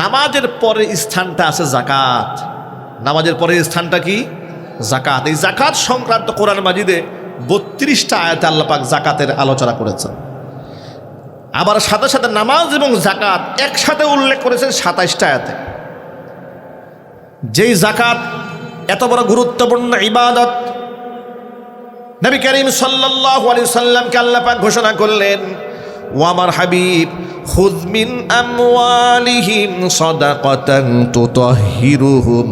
নামাজের পরের স্থানটা আছে জাকাত। নামাজের পরের স্থানটা কি? জাকাত। এই জাকাত সংক্রান্ত কোরআন মাজিদে 32টা আয়াতে আল্লাহ পাক জাকাতের আলোচনা করেছেন। আবার সাথে সাথে নামাজ এবং জাকাত একসাথে উল্লেখ করেছেন 27টা আয়াতে। যেই জাকাত এত বড় গুরুত্বপূর্ণ ইবাদত, নবী করিম সাল্লাল্লাহু আলাইহি সাল্লামকে আল্লাহ পাক ঘোষণা করলেন, ও আমার হাবিব, খুয মিন আমওয়ালিহিম সাদাকাতান তুতাহহিরুহুম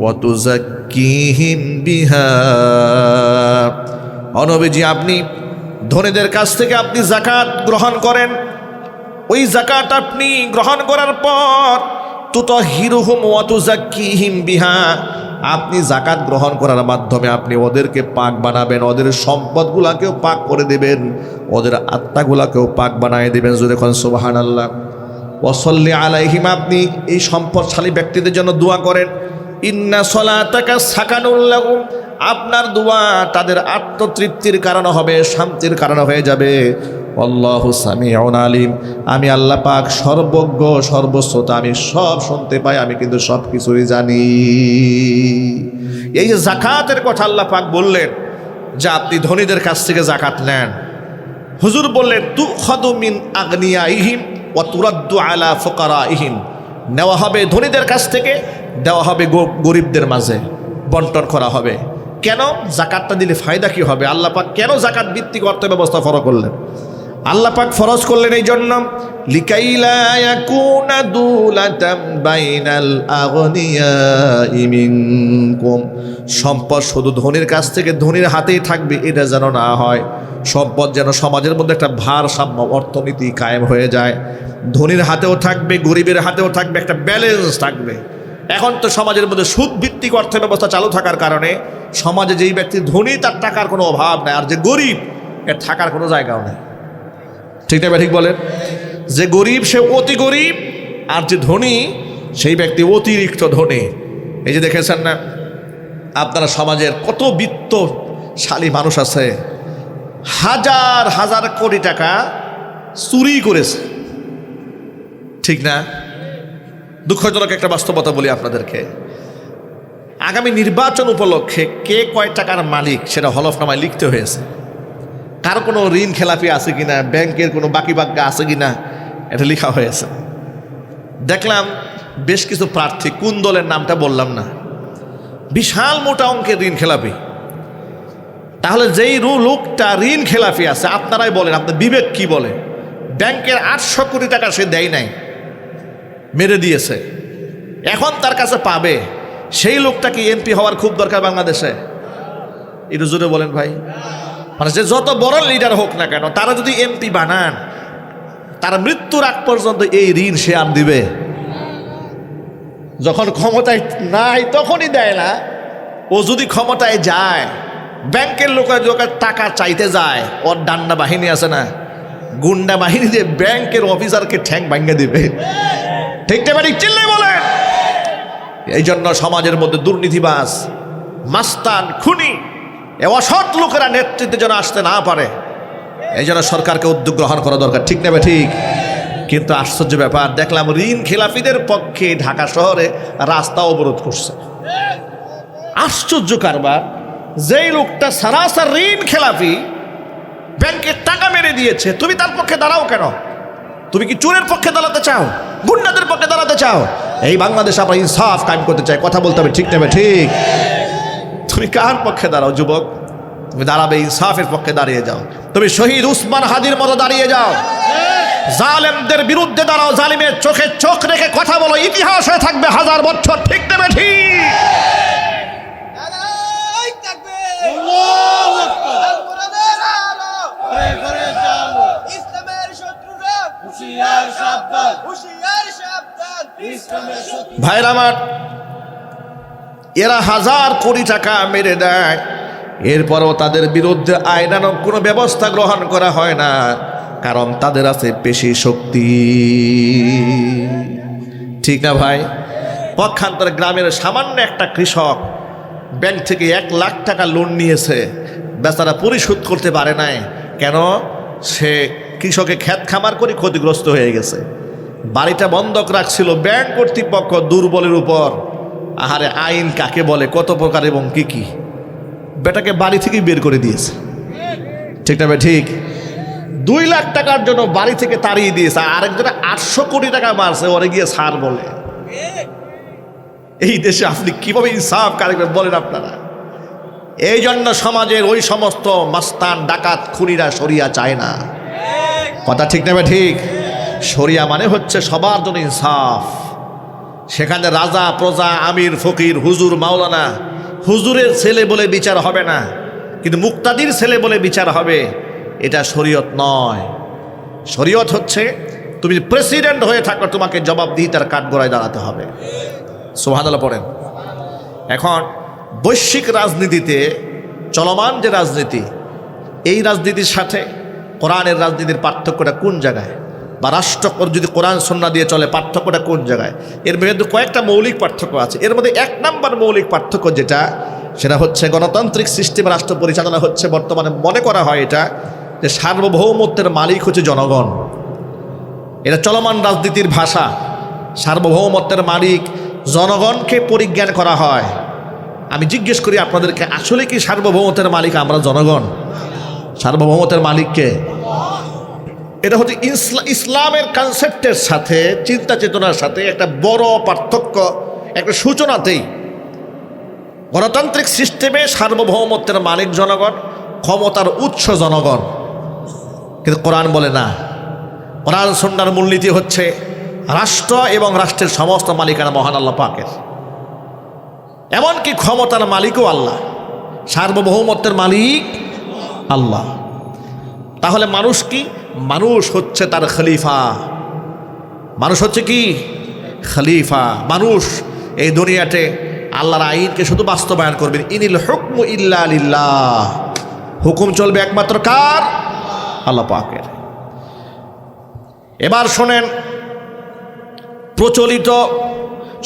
ওয়া তুযাক্কিহিম বিহা। ও নবীজি, আপনি ধনীদের কাছ থেকে আপনি জাকাত গ্রহণ করেন। ওই জাকাত আপনি গ্রহণ করার পর তুতাহহিরুহুম ওয়া তুযাক্কিহিম বিহা, আপনি জাকাত গ্রহণ করার মাধ্যমে আপনি ওদেরকে পাক বানাবেন, ওদের সম্পদগুলাকেও পাক করে দেবেন, ওদের আত্মাগুলাকেও পাক বানিয়ে দেবেন। যদি এখন সুবহানাল্লাহ। ওয়া সাল্লি আলাইহিম, আপনি এই সম্পদশালী ব্যক্তিদের জন্য দোয়া করেন। ইন্না সলাতাকা সাকানুল লাহুম, আপনার দোয়া তাদের আত্মতৃপ্তির কারণ হবে, শান্তির কারণ হয়ে যাবে। আল্লাহু সামিউন আলিম, আমি আল্লাহ পাক সর্বজ্ঞ সর্বশ্রোতা, আমি সব শুনতে পাই, আমি কিন্তু সব কিছুই জানি। এই যে জাকাতের কথা আল্লাহ পাক বললেন যে আপনি ধনীদের কাছ থেকে জাকাত নেন, হুজুর বললেন তুখাদু মিন আগনিয়াইহিম ওয়া তুরাদ্দু আলা ফুকারাইহিম, নেওয়া হবে ধনীদের কাছ থেকে, দেওয়া হবে গরিবদের মাঝে, বন্টন করা হবে। কেন? জাকাতটা দিলে ফায়দা কি হবে? আল্লাহ পাক কেন জাকাত ভিত্তিক অর্থ ব্যবস্থা ফরজ করলেন? আল্লাহ পাক ফরজ করলেন এই জন্য, লিকাইলা ইয়াকুনা দুলাতাম বাইনাল আগনিয়াই মিনকুম, সম্পদ শুধু ধনীর কাছ থেকে ধনীর হাতেই থাকবে এটা যেন না হয়। সম্পদ যেন সমাজের মধ্যে একটা ভারসাম্য অর্থনীতি কায়েম হয়ে যায়। ধনীর হাতেও থাকবে, গরিবের হাতেও থাকবে, একটা ব্যালেন্স থাকবে। এখন তো সমাজের মধ্যে সুদ ভিত্তিক অর্থ ব্যবস্থা চালু থাকার কারণে সমাজে যেই ব্যক্তি ধনী তার টাকার কোনো অভাব নাই, আর যে গরিব এর থাকার কোনো জায়গাও নেই। ঠিক না? ঠিক বলেন। যে গরিব সে অতি গরিব, আর যে ধনী সেই ব্যক্তি অতিরিক্ত ধনী। এই যে দেখেছেন না আপনারা, সমাজের কত বিত্তশালী মানুষ আছে, হাজার হাজার কোটি টাকা চুরি করেছে। ঠিক না? দুঃখজনক একটা বাস্তবতা বলি আপনাদেরকে, আগামী নির্বাচন উপলক্ষে কে কয় টাকার মালিক সেটা হলফনামায় লিখতে হয়েছে। কারো কোনো ঋণ খেলাপি আছে কিনা, ব্যাংকের কোনো বাকি বাক্যা আছে কিনা, এটা লেখা হয়েছে। দেখলাম বেশ কিছু প্রার্থী, কোন দলের নামটা বললাম না, বিশাল মোটা অঙ্কের ঋণ খেলাপি। তাহলে যেই লোকটা ঋণ খেলাপি আছে, আপনারাই বলেন, আপনার বিবেক কি বলে? ব্যাংকের 800 কোটি টাকা সে দেয় নাই, মেরে দিয়েছে, এখন তার কাছে পাবে। সেই লোকটা কি এমপি হওয়ার খুব দরকার বাংলাদেশে? একটু জোরে বলেন ভাই। মানে যে যত বড় লিডার হোক না কেন, তারা যদি এমপি বানান, তার মৃত্যুর আগ পর্যন্ত এই ঋণ সে আর দিবে? যখন ক্ষমতায় নাই তখনই দেয় না। ও যদি ক্ষমতায় যায়, ব্যাংকের লোকের টাকা চাইতে যায়, ওর ডান্ডা বাহিনী আছে না, গুন্ডা বাহিনী দিয়ে ব্যাংকের অফিসারকে ঠ্যাং ভাঙিয়ে দিবে। ঠিক না? ঠিক চিল্লাই বলেন। এই জন্য সমাজের মধ্যে দুর্নীতিবাজ, মাস্তান, খুনি, এ অসৎ লোকেরা নেতৃত্বে যেন আসতে না পারে, এই জন্য সরকারকে উদ্যোগ গ্রহণ করা দরকার। ঠিক নেবে? ঠিক। কিন্তু আশ্চর্য ব্যাপার, দেখলাম ঋণ খেলাপিদের পক্ষে ঢাকা শহরে রাস্তা অবরোধ করছে। আশ্চর্য কারবার, যেই লোকটা সারাসার ঋণ খেলাপি, ব্যাংকের টাকা মেরে দিয়েছে, তুমি তার পক্ষে দাঁড়াও কেন? তুমি কি চোরের পক্ষে দাঁড়াতে চাও? গুন্ডাদের পক্ষে দাঁড়াতে চাও? এই বাংলাদেশে আমরা ইনসাফ কায়েম করতে চাই, কথা বলতে হবে। ঠিক নেবে? ঠিক। তুমি কার পক্ষে দাঁড়াও যুবক? তুমি দাঁড়াবে ইনসাফের পক্ষে, দাঁড়িয়ে যাও। তুমি শহীদ উসমান হাদির মতো দাঁড়িয়ে যাও, জালেমদের বিরুদ্ধে দাঁড়াও, জালিমের চোখে চোখ রেখে কথা বলো, ইতিহাস হয়ে থাকবে 1000 বছর। ঠিক নেবে? ঠিক। ভাইরা আমার, এরা 1000 কোটি টাকা মেরে দেয়, এরপরও তাদের বিরুদ্ধে আইনানুগ কোনো ব্যবস্থা গ্রহণ করা হয় না, কারণ তাদের আছে পেশি শক্তি। ঠিক না ভাই? পক্ষান্তরে গ্রামের সামান্য একটা কৃষক ব্যাংক থেকে 1 লাখ টাকা লোন নিয়েছে, বেচারা পরিশোধ করতে পারে নাই। কেন? সে কৃষকে ক্ষেত খামার করে ক্ষতিগ্রস্ত হয়ে গেছে, বাড়িটা বন্ধক রাখছিল ব্যাংক কর্তৃপক্ষ দুর্বলের উপর। আহারে, আইন কাকে বলে, কত প্রকার এবং কি কি, বেটাকে বাড়ি থেকেই বের করে দিয়েছে। ঠিক না ভাই? ঠিক। 2 লাখ টাকার জন্য বাড়ি থেকে তাড়িয়ে দিয়েছে, আরেকজনে 800 কোটি টাকা মারছে, ওরে গিয়ে সার বলে। এই দেশে আপনি কিভাবে ইনসাফ কারবেন বলেন আপনারা? এই জন্য সমাজের ওই সমস্ত মাস্তান ডাকাত খুনিরা শরিয়া চায় না। কথা ঠিক না ভাই? ঠিক। শরিয়া মানে হচ্ছে সবার জন্য ইনসাফ। সেখানে রাজা প্রজা আমির ফকির হুজুর মাওলানা, হুজুরের ছেলে বলে বিচার হবে না, কিন্তু মুক্তাদির ছেলে বলে বিচার হবে। এটা শরীয়ত নয়। শরীয়ত হচ্ছে তুমি প্রেসিডেন্ট হয়ে থাকো, তোমাকে জবাবদিহিতার কাঠগড়ায় দাঁড়াতে হবে। সুবহানাল্লাহ পড়েন। এখন বৈশ্বিক রাজনীতিতে চলমান যে রাজনীতি, এই রাজনীতির সাথে কোরআনের রাজনীতির পার্থক্যটা কোন জায়গায়? বা রাষ্ট্র যদি কোরআন সুন্নাহ দিয়ে চলে, পার্থক্যটা কোন জায়গায়? এর মধ্যে কয়েকটা মৌলিক পার্থক্য আছে। এর মধ্যে 1 নম্বর মৌলিক পার্থক্য যেটা, সেটা হচ্ছে গণতান্ত্রিক সিস্টেমে রাষ্ট্র পরিচালনা হচ্ছে বর্তমানে মনে করা হয় এটা যে সার্বভৌমত্বের মালিক হচ্ছে জনগণ। এটা চলমান রাজনীতির ভাষা। সার্বভৌমত্বের মালিক জনগণকে পরিজ্ঞান করা হয়। আমি জিজ্ঞেস করি আপনাদেরকে, আসলে কি সার্বভৌমত্বের মালিক আমরা জনগণ? সার্বভৌমত্বের মালিককে? এটা হচ্ছে ইসলামের কনসেপ্টের সাথে, চিন্তা চেতনার সাথে একটা বড় পার্থক্য একটা সূচনাতেই। গণতান্ত্রিক সিস্টেমে সার্বভৌমত্বের মালিক জনগণ, ক্ষমতার উৎস জনগণ, কিন্তু কোরআন বলে না। কোরআন সুন্নাহর মূলনীতি হচ্ছে রাষ্ট্র এবং রাষ্ট্রের সমস্ত মালিকানা মহান আল্লাহ পাকের। এমনকি ক্ষমতার মালিকও আল্লাহ, সার্বভৌমত্বের মালিক আল্লাহ। তাহলে মানুষ কি? মানুষ হচ্ছে তার খলিফা। মানুষ হচ্ছে কি? খলিফা। মানুষ এই দুনিয়াতে আল্লাহর আইনকে শুধু বাস্তবায়ন করবেন। ইনিল হুকমু ইল্লা লিল্লাহ। হুকুম চলবে একমাত্র কার? আল্লাহ পাকের। এবার শোনেন, প্রচলিত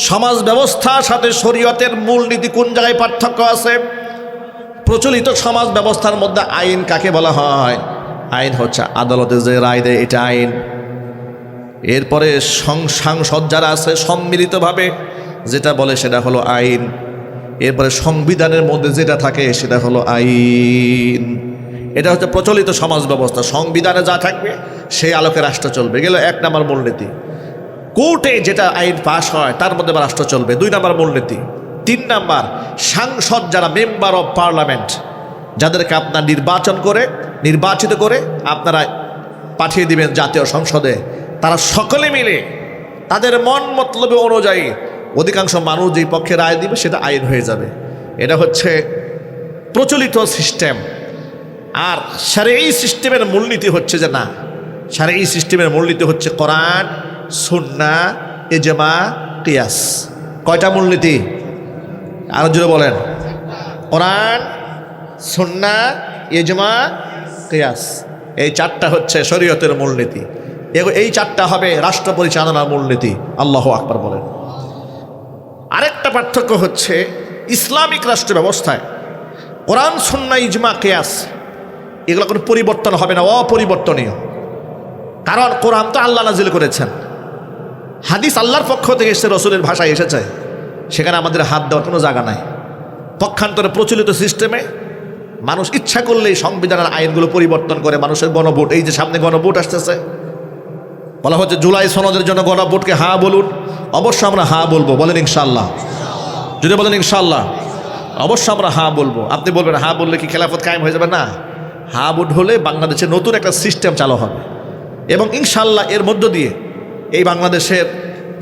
সমাজ ব্যবস্থার সাথে শরীয়তের মূলনীতি কোন জায়গায় পার্থক্য আছে? প্রচলিত সমাজ ব্যবস্থার মধ্যে আইন কাকে বলা হয়? আইন হচ্ছে আদালতে যে রায় দেয়, এটা আইন। এরপরে সাংসদ যারা আছে সম্মিলিতভাবে যেটা বলে সেটা হলো আইন। এরপরে সংবিধানের মধ্যে যেটা থাকে সেটা হলো আইন। এটা হচ্ছে প্রচলিত সমাজ ব্যবস্থা। সংবিধানে যা থাকবে সেই আলোকে রাষ্ট্র চলবে, গেল 1 নম্বর মূলনীতি। কোর্টে যেটা আইন পাশ হয় তার মধ্যে রাষ্ট্র চলবে, 2 নম্বর মূলনীতি। 3 নম্বর, সাংসদ যারা মেম্বার অফ পার্লামেন্ট, যাদেরকে আপনার নির্বাচিত করে আপনারা পাঠিয়ে দিবেন জাতীয় সংসদে, তারা সকলে মিলে তাদের মন মতলবে অনুযায়ী অধিকাংশ মানুষ যেই পক্ষে রায় দিবে সেটা আইন হয়ে যাবে। এটা হচ্ছে প্রচলিত সিস্টেম। আর শারঈ সিস্টেমের মূলনীতি হচ্ছে যে না, শারঈ সিস্টেমের মূলনীতি হচ্ছে কোরআন, সুন্নাহ, ইজমা, কিয়াস। কয়টা মূলনীতি? আরো জোরে বলেন। কোরআন, সুন্নাহ, ইজমা, কিয়াস। এই 4টা হচ্ছে শরীয়তের মূলনীতি। এই 4টা হবে রাষ্ট্র পরিচালনার মূলনীতি। আল্লাহু আকবার বলেন। আরেকটা পার্থক্য হচ্ছে ইসলামিক রাষ্ট্র ব্যবস্থায় কোরআন, সুন্নাহ, ইজমা, কিয়াস এগুলো কোনো পরিবর্তন হবে না, অপরিবর্তনীয়। কারণ কোরআন তো আল্লাহ নাজিল করেছেন, হাদিস আল্লাহর পক্ষ থেকে এসেছে, রসুলের ভাষায় এসেছে, সেখানে আমাদের হাত দেওয়ার কোনো জায়গা নাই। পক্ষান্তরে প্রচলিত সিস্টেমে মানুষ ইচ্ছা করলেই সংবিধানের আইনগুলো পরিবর্তন করে। মানুষের গণভোট, এই যে সামনে গণভোট আসতেছে, বলা হচ্ছে জুলাই সনদের জন্য গণভোটকে হ্যাঁ বলুন। অবশ্য আমরা হ্যাঁ বলবো, বলেন ইনশাআল্লাহ। যদি বলেন ইনশাআল্লাহ, অবশ্য আমরা হ্যাঁ বলবো। আপনি বলবেন হ্যাঁ বললে কি খেলাফত কায়েম হয়ে যাবে? না, হ্যাঁ ভোট হলে বাংলাদেশে নতুন একটা সিস্টেম চালু হবে এবং ইনশাআল্লাহ এর মধ্য দিয়ে এই বাংলাদেশের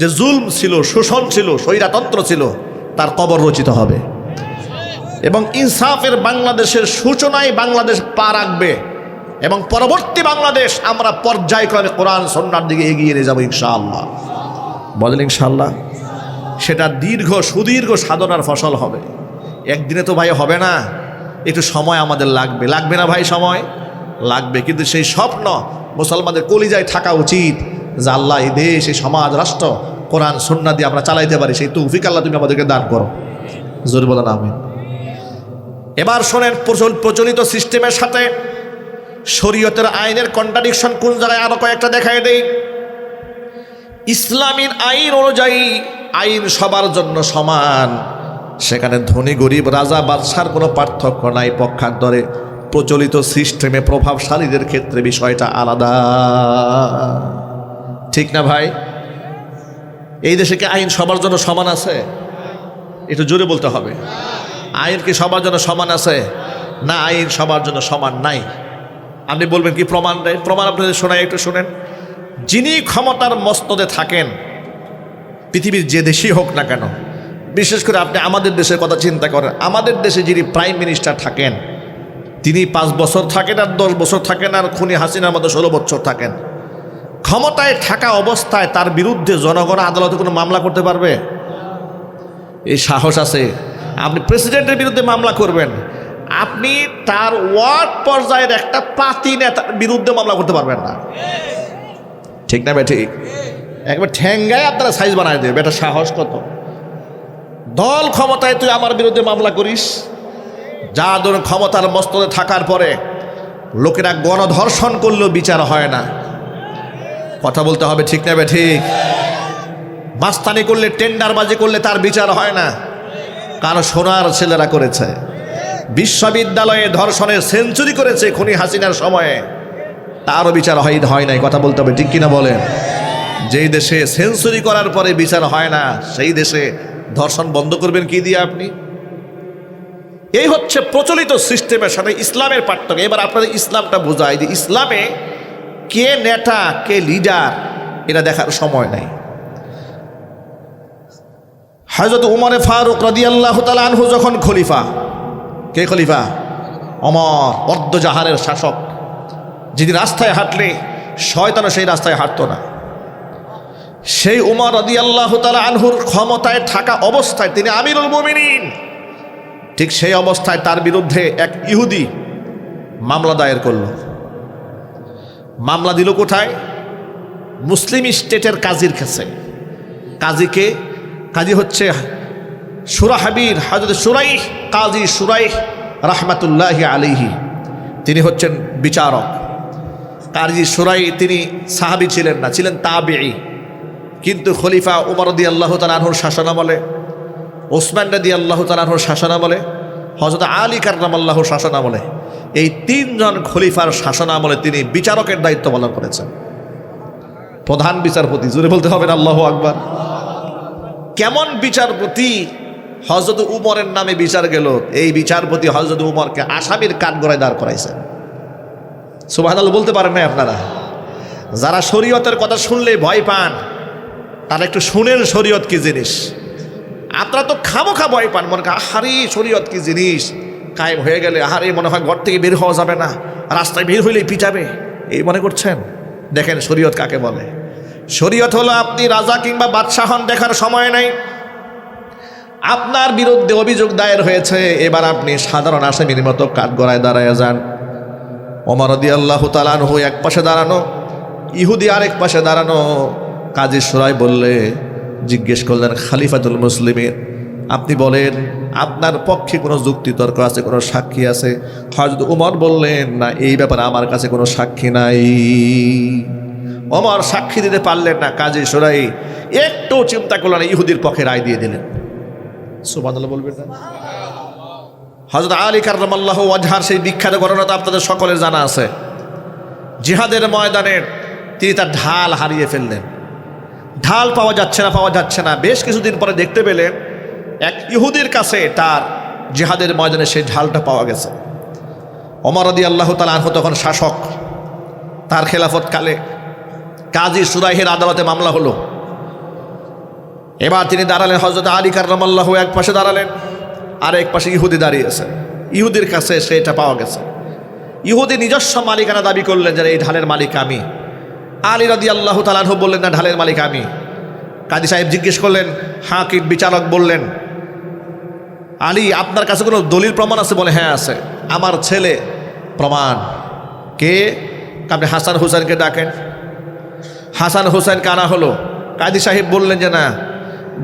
যে জুলম ছিল, শোষণ ছিল, স্বৈরতন্ত্র ছিল, তার কবর রচিত হবে এবং ইনসাফের বাংলাদেশের সূচনায় বাংলাদেশ পা রাখবে এবং পরবর্তী বাংলাদেশ আমরা পর্যায়ক্রমে কোরআন সুন্নাহর দিকে এগিয়ে নিয়ে যাবো ইনশাআল্লাহ। বলেন ইনশাআল্লাহ। সেটা সুদীর্ঘ সাধনার ফসল হবে। একদিনে তো ভাই হবে না। একটু সময় আমাদের লাগবে, লাগবে না ভাই? সময় লাগবে, কিন্তু সেই স্বপ্ন মুসলমানদের কলিজায় থাকা উচিত যে আল্লাহ এই দেশ, এই সমাজ, রাষ্ট্র কোরআন সুন্নাহ দিয়ে আমরা চালাইতে পারি। সেই তৌফিক আল্লাহ তুমি আমাদেরকে দান করো। জোরে বলেন আমিন। এবার শোনেন, প্রচলিত সিস্টেমের সাথে শরীয়তের আইনের কন্ট্রাডিকশন কোন জায়গায় আরো কয়েকটা দেখায় দেই। ইসলামীর আইন অনুযায়ী আইন সবার জন্য সমান, সেখানে ধনী গরিব, রাজা বাদশার কোনো পার্থক্য নাই পক্ষান্তরে। প্রচলিত সিস্টেমে প্রভাবশালীদের ক্ষেত্রে বিষয়টা আলাদা, ঠিক না ভাই? এই দেশে কি আইন সবার জন্য সমান আছে? একটু জোরে বলতে হবে। আইন কি সবার জন্য সমান আছে? না, আইন সবার জন্য সমান নাই। আপনি বলবেন কি প্রমাণ দেয়? প্রমাণ আপনাদের শোনায়, একটু শোনেন। যিনি ক্ষমতার মস্তদে থাকেন, পৃথিবীর যে দেশই হোক না কেন, বিশেষ করে আপনি আমাদের দেশের কথা চিন্তা করেন, আমাদের দেশে যিনি প্রাইম মিনিস্টার থাকেন, তিনি 5 বছর থাকেন আর 10 বছর থাকেন, আর খুনি হাসিনার মতো 16 বছর থাকেন। ক্ষমতায় থাকা অবস্থায় তার বিরুদ্ধে জনগণ আদালতে কোনো মামলা করতে পারবে? এই সাহস আছে? আপনি প্রেসিডেন্টের বিরুদ্ধে মামলা করবেন, আপনি তার ওয়ার্ড পর্যায়ের একটা পাতি নেতার বিরুদ্ধে মামলা করতে পারবেন না, ঠিক না ভাই? ঠিক। একবার ঠ্যাঙ্গায় আপনারা সাইজ বানায় দেবে, এটা সাহস কত? দল ক্ষমতায়, তুই আমার বিরুদ্ধে মামলা করিস? যা ধরুন ক্ষমতার মস্তদে থাকার পরে লোকেরা গণধর্ষণ করলেও বিচার হয় না। কথা বলতে হবে, ঠিক না ভাই? ঠিক। মাস্তানি করলে, টেন্ডারবাজি করলে তার বিচার হয় না, কারণ সোনার ছেলেরা করেছে। বিশ্ববিদ্যালয়ে ধর্ষণের সেঞ্চুরি করেছে খুনি হাসিনার সময়ে, তারও বিচার হয় নাই। কথা বলতে হবে, ঠিক কিনা বলেন? যেই দেশে সেঞ্চুরি করার পরে বিচার হয় না, সেই দেশে ধর্ষণ বন্ধ করবেন কি দিয়ে আপনি? এই হচ্ছে প্রচলিত সিস্টেমের সাথে ইসলামের পার্থক্য। এবার আপনাদের ইসলামটা বোঝায় যে ইসলামে কে নেতা, কে লিডার, এটা দেখার সময় নাই। হযরত উমর ফারুক রাদিয়াল্লাহু তাআলা আনহু যখন খলিফা, কে খলিফা? ওমর, অর্ধজাহানের শাসক, যিনি রাস্তায় হাঁটলে শয়তানও সেই রাস্তায় হাঁটতো না। সেই উমর রাদিয়াল্লাহু তাআলা আনহুর ক্ষমতায় থাকা অবস্থায় তিনি আমিরুল মুমিনিন, ঠিক সেই অবস্থায় তার বিরুদ্ধে এক ইহুদি মামলা দায়ের করল। মামলা দিল কোথায়? মুসলিম স্টেটের কাজীর কাছে। কাজীকে? কাজী হচ্ছে সুরাহাবির হযরত সুরাইহ, কাজী সুরাইহ রাহমাতুল্লাহি আলাইহি, তিনি হচ্ছেন বিচারক। কাজী সুরাইহ তিনি সাহাবী ছিলেন না, ছিলেন তাবেঈ। কিন্তু খলিফা উমর রাদিয়াল্লাহু তাআলা আনহুর শাসনামলে, ওসমান রাদিয়াল্লাহু তাআলা আনহুর শাসনামলে, হযরত আলী কাররামাল্লাহুর শাসনামলে, এই 3 জন খলিফার শাসনামলে তিনি বিচারকের দায়িত্ব পালন করেছেন, প্রধান বিচারপতি। জোরে বলতে হবে না আল্লাহু আকবার। কেমন বিচারপতি? হযরত উমরের নামে বিচার গেল, এই বিচারপতি হযরত উমরকে আসামির কাঠগড়ায় দাঁড় করাইছেন। সুবহানাল্লাহ বলতে পারেন না আপনারা? যারা শরীয়তের কথা শুনলে ভয় পান, তারা একটু শুনেন শরীয়ত কি জিনিস। আপনারা তো খামোখা ভয় পান, মনে করেন আহারে শরীয়ত কি জিনিস, কায়েম হয়ে গেলে আহারে মনে হয় ঘর থেকে বের হওয়া যাবে না, রাস্তায় বের হইলেই পিটাবে, এই মনে করছেন? দেখেন শরীয়ত কাকে বলে। শরীয়ত হলো আপনি রাজা কিংবা বাদশাহ হন, দেখার সময় নাই। আপনার বিরুদ্ধে অভিযোগ দায়ের হয়েছে, এবার আপনি সাধারণ আসামির মতো কাঠগড়ায় দাঁড়ায় যান। ওমর রাদিয়াল্লাহু তাআলা আনহু এক পাশে দাঁড়ানো, ইহুদি আরেক পাশে দাঁড়ানো। কাজী সুরাই বললে, জিজ্ঞেস করলেন, খলিফাতুল মুসলিমিন, আপনি বলেন আপনার পক্ষে কোনো যুক্তিতর্ক আছে, কোনো সাক্ষী আছে? হযরত উমর বললেন, না, এই ব্যাপারে আমার কাছে কোনো সাক্ষী নাই। ওমর সাক্ষী দিতে পারলেন না। কাজী সুরাই একটু চিন্তা করলেন, ইহুদির পক্ষে রায় দিয়ে দিলেন। সুবহানাল্লাহ বলবেন না? হযরত আলী কাররামাল্লাহু ওয়াজহার সেই বিখ্যাত ঘটনা তো আপনাদের সকলের জানা আছে। জিহাদের ময়দানে তিনি তার ঢাল হারিয়ে ফেললেন। ঢাল পাওয়া যাচ্ছে না। বেশ কিছুদিন পরে দেখতে পেলেন এক ইহুদির কাছে তার জিহাদের ময়দানে সেই ঢালটা পাওয়া গেছে। ওমর রাদিয়াল্লাহু তাআলা আনহু তখন শাসক, তার খেলাফত কালে কাজী সুরাইহের আদালতে মামলা হলো। এবার তিনি দাঁড়ালেন, হযরত আলী কাররামাল্লাহু এক পাশে দাঁড়ালেন, আর এক পাশে ইহুদি দাঁড়িয়েছে। ইহুদির কাছে সেটা পাওয়া গেছে। ইহুদি নিজস্ব মালিকানা দাবি করলেন যে এই ঢালের মালিক আমি। আলী রাদিয়াল্লাহু তাআলা আনহু বললেন, না, ঢালের মালিক আমি। কাজী সাহেব জিজ্ঞেস করলেন, হাকিম বিচারক বললেন, আলী আপনার কাছে কোনো দলিল প্রমাণ আছে? বলে, হ্যাঁ আছে। আমার ছেলে প্রমাণ। কে? আপনি হাসান হুসাইনকে ডাকেন। হাসান হুসাইনকে আনা হলো। কাজী সাহেব বললেন যে না,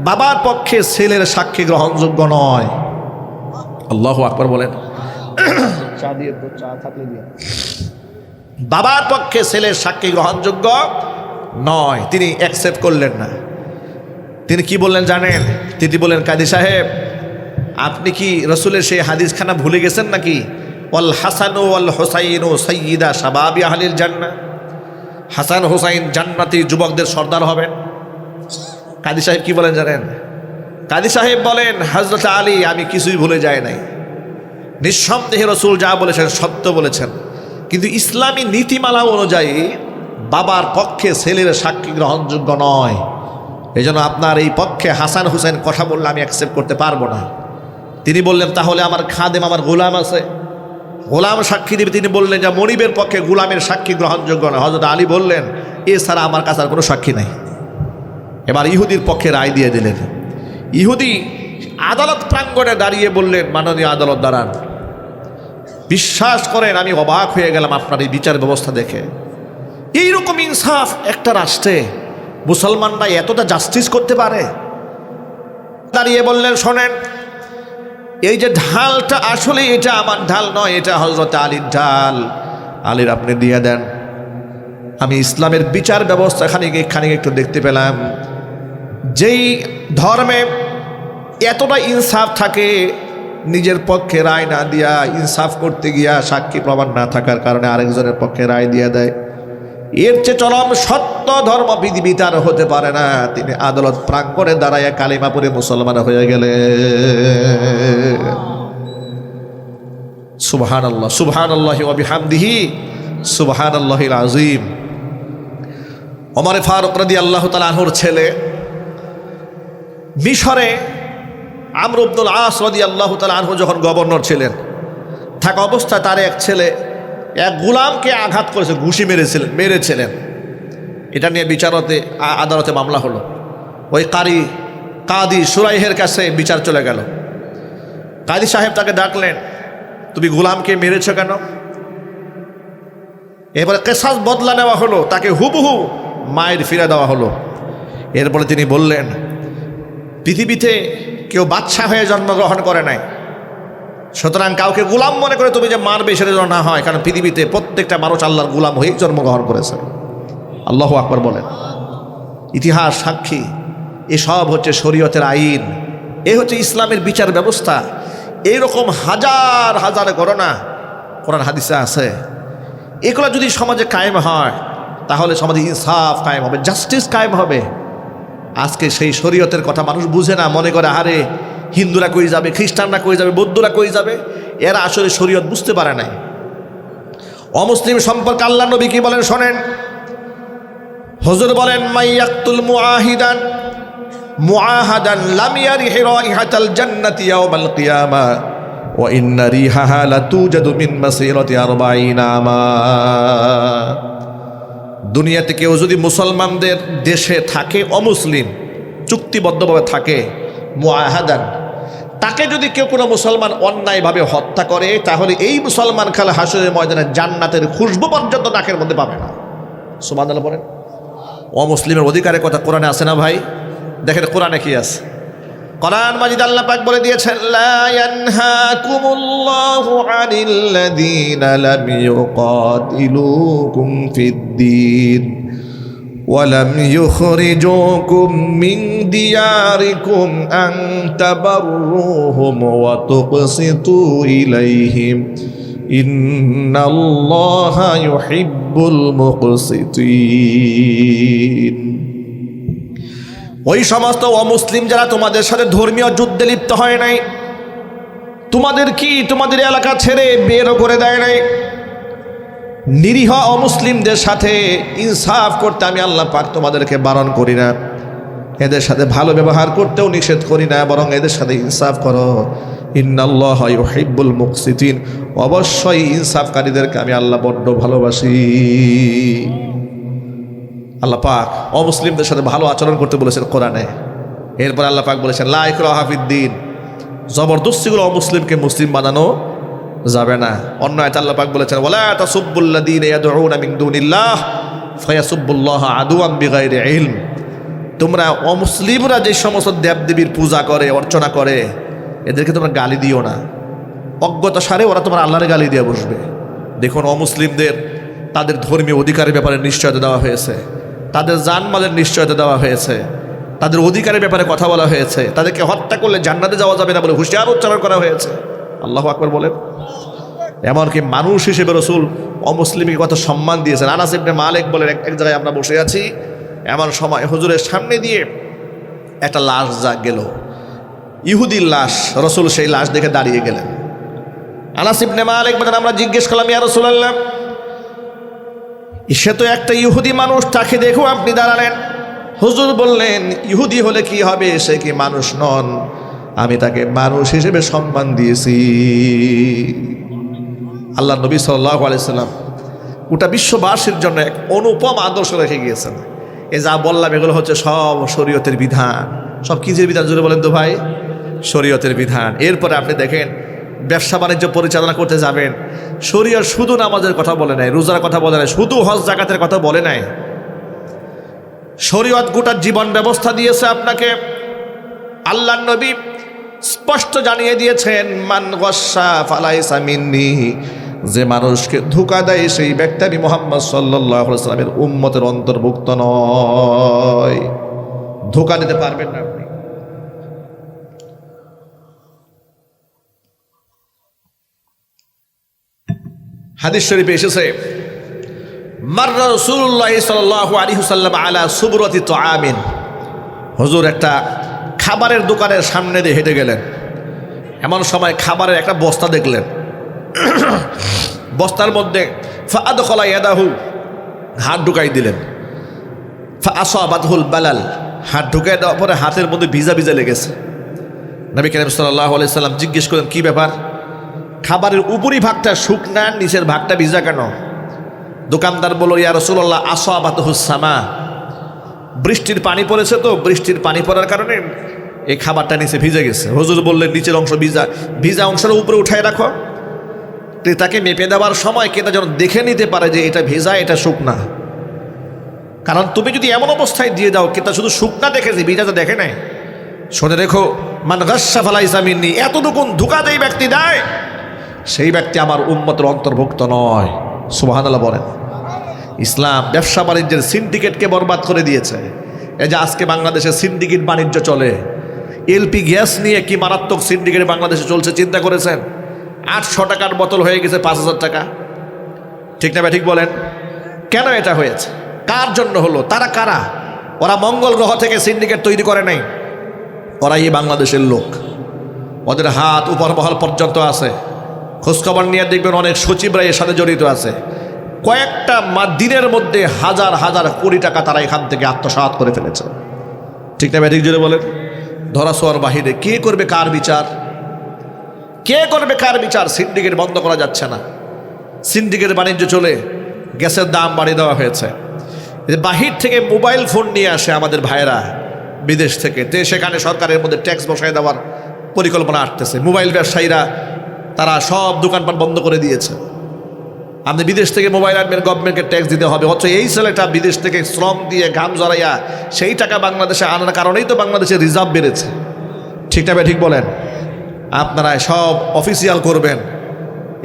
বাবার পক্ষে ছেলের সাক্ষী গ্রহণযোগ্য নয়। আল্লাহু আকবার বলেন। চা দিয়ে তো, চা থাকলে দিয়ে। বাবার পক্ষে ছেলের সাক্ষী গ্রহণযোগ্য নয়, তিনি অ্যাকসেপ্ট করলেন না। তিনি কি বললেন জানেন? তিনি বললেন, কাজী সাহেব আপনি কি রসুলের সেই হাদিসখানা ভুলে গেছেন নাকি? ওয়াল হাসানু ওয়াল হুসাইনু সাইয়্যিদা শাবাবি আহলিল জান্নাহ, হাসান হুসাইন জান্নাতি যুবকদের সর্দার হবেন। কাজী সাহেব কি বলেন জানেন? কাজী সাহেব বলেন, হযরত আলী আমি কিছুই ভুলে যাই নাই। নিঃসন্দেহে রসুল যা বলেছেন সত্য বলেছেন, কিন্তু ইসলামী নীতিমালা অনুযায়ী বাবার পক্ষে ছেলের সাক্ষী গ্রহণযোগ্য নয়। এই জন্য আপনার এই পক্ষে হাসান হুসাইন কথা বললে আমি অ্যাকসেপ্ট করতে পারবো না। তিনি বললেন, তাহলে আমার খাদেম, আমার গোলাম আছে, গোলাম সাক্ষী দেবে। তিনি বললেন যে মনিবের পক্ষে গোলামের সাক্ষী গ্রহণযোগ্য নয়। হযরত আলী বললেন, এছাড়া আমার কাছে আর কোনো সাক্ষী নাই। এবার ইহুদির পক্ষে রায় দিয়ে দিলেন। ইহুদি আদালত প্রাঙ্গণে দাঁড়িয়ে বললেন, মাননীয় আদালত দাঁড়ান। বিশ্বাস করেন আমি অবাক হয়ে গেলাম আপনার এই বিচার ব্যবস্থা দেখে। এইরকম ইনসাফ একটা রাষ্ট্রে মুসলমানরা এতটা জাস্টিস করতে পারে? দাঁড়িয়ে বললেন, শোনেন, এই যে ঢালটা আসলে এটা আমার ঢাল নয়, এটা হযরত আলীর ঢাল। আলীর আপনি দিয়ে দেন। আমি ইসলামের বিচার ব্যবস্থা খানিক একটু দেখতে পেলাম, যেই ধর্মে এতটা ইনসাফ থাকে, নিজের পক্ষে রায় না দিয়া ইনসাফ করতে গিয়া সাক্ষী প্রমাণ না থাকার কারণে আরেকজনের পক্ষে রায় দিয়ে দেয়, এর চেয়ে চরম সত্য ধর্ম পৃথিবীতে আর হতে পারে না। তিনি আদালত প্রাঙ্গণে দাঁড়ায় কালিমা পড়ে মুসলমান হয়ে গেলেন। সুবহানাল্লাহ, সুবহানাল্লাহি ওয়া বিহামদিহি, সুবহানাল্লাহিল আযীম। ওমর ফারুক রাদিয়াল্লাহু তাআলা আনহুর ছেলে মিশরে আমর ইবনুল আস রাদিয়াল্লাহু তাআলা আনহু যখন গভর্নর ছিলেন, থাকা অবস্থায় তার এক ছেলে এক গোলামকে আঘাত করেছে, ঘুষি মেরেছিলেন। এটা নিয়ে আদালতে মামলা হলো। ওই কাদি সুরাইহের কাছে বিচার চলে গেল। কাদি সাহেব তাকে ডাকলেন, তুমি গোলামকে মেরেছ কেন? এবারে কেসাস বদলা নেওয়া হলো, তাকে হুবহু মায়ের ফিরে দেওয়া হলো। এরপরে তিনি বললেন, পৃথিবীতে কেউ বাদশা হয়ে জন্মগ্রহণ করে নাই, সুতরাং কাউকে গোলাম মনে করে তুমি যে মারবে সেটা যেন না হয়, কারণ পৃথিবীতে প্রত্যেকটা মানুষ আল্লাহর গোলাম হয়েই জন্মগ্রহণ করেছে। আল্লাহু আকবার বলেন। ইতিহাস সাক্ষী, এসব হচ্ছে শরীয়তের আইন, এ হচ্ছে ইসলামের বিচার ব্যবস্থা। এইরকম হাজার হাজার ঘটনা কোরআন হাদিসে আছে। এগুলো যদি সমাজে কায়েম হয় তাহলে সমাজে ইনসাফ কায়েম হবে, জাস্টিস কায়েম হবে। আজকে সেই শরীয়তের কথা মানুষ বুঝে না, মনে করে আরে হিন্দুরা কই যাবে, খ্রিস্টানরা কই যাবে, বৌদ্ধরা কই যাবে। এরা আসলে শরীয়ত বুঝতে পারে নাই। অমুসলিম সম্পর্কে আল্লাহ নবী কি বলেন শোনেন। হুজুর বলেন, মাইয়াকতুল মুআহাদান লাম ইয়ারিহ রাইহাতাল জান্নাতি ইয়াওমাল কিয়ামা ওয়া ইন্না রিহাহা লাতুজাদু মিন মাসিরাতি 40 আমা। দুনিয়াতে কেউ যদি মুসলমানদের দেশে থাকে, অমুসলিম চুক্তিবদ্ধভাবে থাকে, মুআহাদান, তাকে যদি কেউ কোনো মুসলমান অন্যায়ভাবে হত্যা করে, তাহলে এই মুসলমান কাল হাসরের ময়দানে জান্নাতের খুশবু পর্যন্ত নাকের মধ্যে পাবে না। সুবহানাল্লাহ বলেন। অমুসলিমের অধিকারের কথা কোরআনে আছে না ভাই? দেখেন কোরআনে কি আছে। কোরআন মাজিদ আল্লাহ পাক বলে দিয়েছেন, লা ইয়ানহাকুমুল্লাহু আনিল্লাযীনা লাম ইউকাতিলুকুম ফিদ্দীন ওয়া লাম ইউখরিজুকুম মিন দিয়ারিকুম আন তাবাররুহুম ওয়া তুকসিতু ইলাইহিম ইন্নাল্লাহা ইউহিব্বুল মুকসিতিন। ওই সমস্ত অমুসলিম যারা তোমাদের সাথে ধর্মীয় যুদ্ধে লিপ্ত হয় নাই, তোমাদের এলাকা ছেড়ে বেরও করে দেয় নাই, নিরীহ অমুসলিমদের সাথে ইনসাফ করতে আমি আল্লাহ পাক তোমাদেরকে বারণ করি না, এদের সাথে ভালো ব্যবহার করতেও নিষেধ করি না, বরং এদের সাথে ইনসাফ করো। ইন্নাল্লাহা ইউহিব্বুল মুকসিতিন, অবশ্যই ইনসাফকারীদেরকে আমি আল্লাহ বড্ড ভালোবাসি। আল্লাহ পাক অমুসলিমদের সাথে ভালো আচরণ করতে বলেছেন কোরআনে। এরপর আল্লাহ পাক বলেছেন, লা ইকরাহা ফিদ্দীন, জবরদস্তিগুলো অমুসলিমকে মুসলিম বানানো যাবে না। অন্য আয়াতে আল্লাহ পাক বলেছেন, ওয়ালা তাসুব্বুল্লাযীনা ইয়াদউনা মিন দুনিল্লাহ ফায়াসুব্বুল্লাহা আদুওয়ান বিগাইরি ইলম। তোমরা অমুসলিমরা যে সমস্ত দেবদেবীর পূজা করে, অর্চনা করে, এদেরকে তোমরা গালি দিও না। অজ্ঞতা সারে ওরা তোমার আল্লাহরে গালি দিয়ে বসবে। দেখুন, অমুসলিমদের তাদের ধর্মীয় অধিকারের ব্যাপারে নিশ্চয়তা দেওয়া হয়েছে, তাদের জানমালের নিশ্চয়তা দেওয়া হয়েছে, তাদের অধিকারের ব্যাপারে কথা বলা হয়েছে, তাদেরকে হত্যা করলে জান্নাতে যাওয়া যাবে না বলে হুঁশিয়ার উচ্চারণ করা হয়েছে। আল্লাহু আকবার বলেন। এমনকি মানুষ হিসেবে রাসূল অমুসলিমকে কত সম্মান দিয়েছেন। আনাস ইবনে মালিক বলেন, এক জায়গায় আমরা বসে আছি, এমন সময় হুজুরের সামনে দিয়ে একটা লাশ গেল, ইহুদির লাশ। রাসূল সেই লাশ দেখে দাঁড়িয়ে গেলেন। আনাস ইবনে মালিক বলেন, আমরা জিজ্ঞেস করলাম, ইয়া রাসূলুল্লাহ, সে তো একটা ইহুদি মানুষ, তাকে দেখেও আপনি দাঁড়ালেন। হুজুর বললেন, ইহুদি হলে কি হবে, সে কি মানুষ নন? আমি তাকে মানুষ হিসেবে সম্মান দিয়েছি। আল্লাহ নবী সাল্লাল্লাহু আলাইহি সাল্লাম গোটা বিশ্ববাসীর জন্য এক অনুপম আদর্শ রেখে গিয়েছেন। এ যা বললাম এগুলো হচ্ছে সব শরীয়তের বিধান। সব কিসের বিধান জুড়ে বলেন তো ভাই? শরীয়তের বিধান। এরপরে আপনি দেখেন, ব্যবসা বাণিজ্য পরিচালনা করতে যাবেন, শরীয়ত শুধু নামাজের কথা বলে নাই, রোজার কথা বলে নাই, শুধু হজ জাকাতের কথা বলে নাই। শরীয়ত গোটা জীবন ব্যবস্থা দিয়েছে আপনাকে। আল্লাহর নবী স্পষ্ট জানিয়ে দিয়েছেন, মান গাশশা ফালাইসা মিন্নি। যে মানুষকে ধোঁকা দেয় সেই ব্যক্তি আমি মুহাম্মদ সাল্লাল্লাহু আলাইহি ওয়াসাল্লামের উম্মতের অন্তর্ভুক্ত নয়। ধোঁকা দিতে পারবেন না আপনি। হাদিস শরীফে এসেছে, মাররা রাসূলুল্লাহ সাল্লাল্লাহু আলাইহি ওয়াসাল্লাম আলা সুবরাতি তুআমিন। হুজুর একটা খাবারের দোকানের সামনে দিয়ে হেঁটে গেলেন। এমন সময় খাবারের একটা বস্তা দেখলেন। বস্তার মধ্যে ফাআদখালা ইয়াদাহু, হাত ঢুকাই দিলেন। ফাআসাবাতহুল বালাল, হাত ঢুকাই দেওয়ার পরে হাতের মধ্যে ভিজা ভিজা লেগেছে। নবী কারীম সাল্লাল্লাহু আলাইহি সাল্লাম জিজ্ঞেস করেন, কি ব্যাপার? খাবারের উপরি ভাগটা শুকনা, নিচের ভাগটা ভিজা কেন? দোকানদার বলল, ইয়া রাসূলুল্লাহ, আসাবাতহুস সামা। বৃষ্টির পানি পড়েছে, তো বৃষ্টির পানি পড়ার কারণে এই খাবারটা নিচে ভিজে গেছে। হুজুর বললেন, নিচের অংশ ভিজা, ভিজা অংশের উপরে উঠায় রাখো। ক্রেতাকে মেপে দেওয়ার সময় ক্রেতা যেন দেখে নিতে পারে যে এটা ভেজা, এটা শুকনা। কারণ তুমি যদি এমন অবস্থায় দিয়ে দাও, ক্রেতা শুধু শুকনা দেখেছে, ভিজা তো দেখে নাই। শুনে রেখো, মান গাশশা ফালাইসা মিন্নি। এতটুকুন ধোঁকা যেই ব্যক্তি দেয়, সেই ব্যক্তি আমার উম্মতের অন্তর্ভুক্ত নয়। সুবহানাল্লাহ বলেন। ইসলাম ব্যবসা বাণিজ্যের সিন্ডিকেটকে বরবাদ করে দিয়েছে। এই যে আজকে বাংলাদেশে সিন্ডিকেট বাণিজ্য চলে, এলপি গ্যাস নিয়ে কি মারাত্মক সিন্ডিকেট বাংলাদেশে চলছে চিন্তা করেছেন? 800 টাকার বোতল হয়ে গেছে 5000 টাকা। ঠিক না? ঠিক বলেন। কেন এটা হয়েছে? কার জন্য হলো? তারা কারা? ওরা মঙ্গল গ্রহ থেকে সিন্ডিকেট তৈরি করে নাই, ওরা এই বাংলাদেশের লোক। ওদের হাত উপর মহল পর্যন্ত আছে। খোঁজখবর নিয়ে দেখবেন অনেক সচিবরা এর সাথে জড়িত আছে। কয়েকটা দিনের মধ্যে হাজার হাজার কোটি টাকা তারা এখান থেকে আত্মসাৎ করে ফেলেছে। ঠিক না? ঠিক জোরে বলেন। ধরাছোঁয়ার বাহিরে কে করবে কার বিচার? কে করবে কার বিচার? সিন্ডিকেট বন্ধ করা যাচ্ছে না। সিন্ডিকেট বাণিজ্য চলে, গ্যাসের দাম বাড়িয়ে দেওয়া হয়েছে। বাহির থেকে মোবাইল ফোন নিয়ে আসে আমাদের ভাইয়েরা বিদেশ থেকে, সেখানে সরকারের মধ্যে ট্যাক্স বসায় দেওয়ার পরিকল্পনা আসতেছে। মোবাইল ব্যবসায়ীরা তারা সব দোকানপাট বন্ধ করে দিয়েছে। আপনি বিদেশ থেকে মোবাইল আনবেন, গভর্নমেন্টকে ট্যাক্স দিতে হবে। অথচ এই ছেলেটা বিদেশ থেকে শ্রম দিয়ে ঘাম জড়াইয়া সেই টাকা বাংলাদেশে আনার কারণেই তো বাংলাদেশের রিজার্ভ বেড়েছে। ঠিক না? ঠিক বলেন। আপনারা সব অফিসিয়াল করবেন,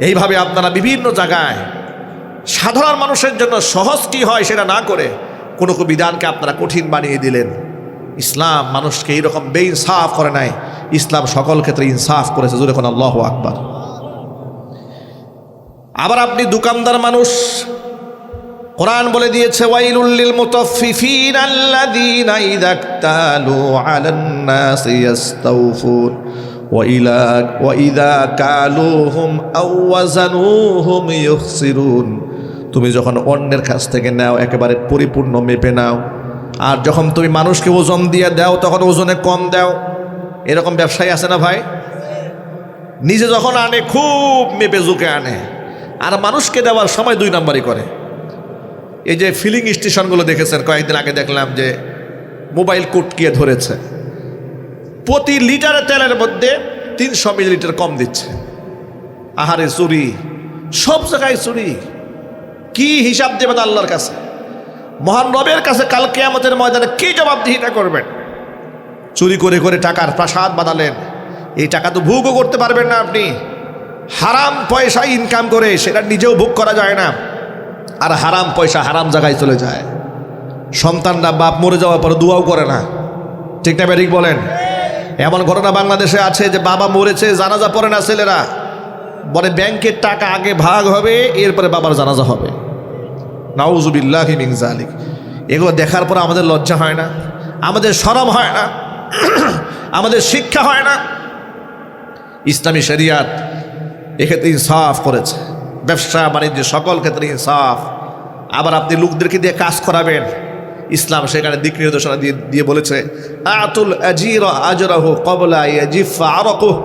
এইভাবে আপনারা বিভিন্ন জায়গায় সাধারণ মানুষের জন্য সহজ কি হয় সেটা না করে কোনো বিধানকে আপনারা কঠিন বানিয়ে দিলেন। ইসলাম মানুষকে এইরকম বেইনসাফ করে নাই, ইসলাম সকল ক্ষেত্রে ইনসাফ করেছে। জোরে কোন আল্লাহু আকবার। আবার আপনি দোকানদার মানুষ, কোরআন বলে দিয়েছে, ওয়াইলুল লিল মুতাফফিফিন আল্লাযীনা ইযা ইকতালু আলান নাসি ইস্তাওফুন ওয়া ইযা কালুহুম আও ওয়াজানুহুম ইউখসিরুন। তুমি যখন অন্যের কাছ থেকে নাও একেবারে পরিপূর্ণ মেপে নাও, আর যখন তুমি মানুষকে ওজন দিয়ে দাও তখন ওজনে কম দাও। এরকম ব্যবসায়ী আছে না ভাই? নিজে যখন আনে খুব মেপে ঝুঁকে আনে, আর মানুষকে দেওয়ার সময় 2 নাম্বারই করে। এই যে ফিলিং স্টেশনগুলো দেখেছেন, কয়েকদিন আগে দেখলাম যে মোবাইল কুটকিয়ে ধরেছে, প্রতি লিটারে তেলের মধ্যে 300 মিলিলিটার কম দিচ্ছে। আহারে চুরি, সব জায়গায় চুরি। কি হিসাব দেবেন আল্লাহর কাছে? মহান রবের কাছে কাল কিয়ামতের ময়দানে কি জবাবদিহিতা করবেন? চুরি করে করে টাকার প্রাসাদ বানালেন, এই টাকা তো ভোগও করতে পারবেন না আপনি। হারাম পয়সা ইনকাম করে সেটা নিজেও ভোগ করা যায় না, আর হারাম পয়সা হারাম জায়গায় চলে যায়। সন্তানরা বাপ মরে যাওয়ার পর দোয়াও করে না, ঠিক না ঠিক বলেন? এমন ঘটনা বাংলাদেশে আছে যে বাবা মরেছে, জানাজা পড়ে না ছেলেরা, বলে ব্যাংকের টাকা আগে ভাগ হবে, এরপরে বাবার জানাজা হবে। নাউজুবিল্লাহি মিন যালিক। এগুলো দেখার পর আমাদের লজ্জা হয় না, আমাদের শরম হয় না, আমাদের শিক্ষা হয় না? ইসলামী শরিয়াত এক্ষেত্রে ইনসাফ করেছে, ব্যবসা বাণিজ্য সকল ক্ষেত্রে ইনসাফ। আবার আপনি লোকদেরকে দিয়ে কাজ করাবেন, ইসলাম সেখানে দিক নির্দেশনা দিয়ে বলেছে, আতুল আজির আজরাহু ক্বাবলা ইয়াজিফা আরাকুহু,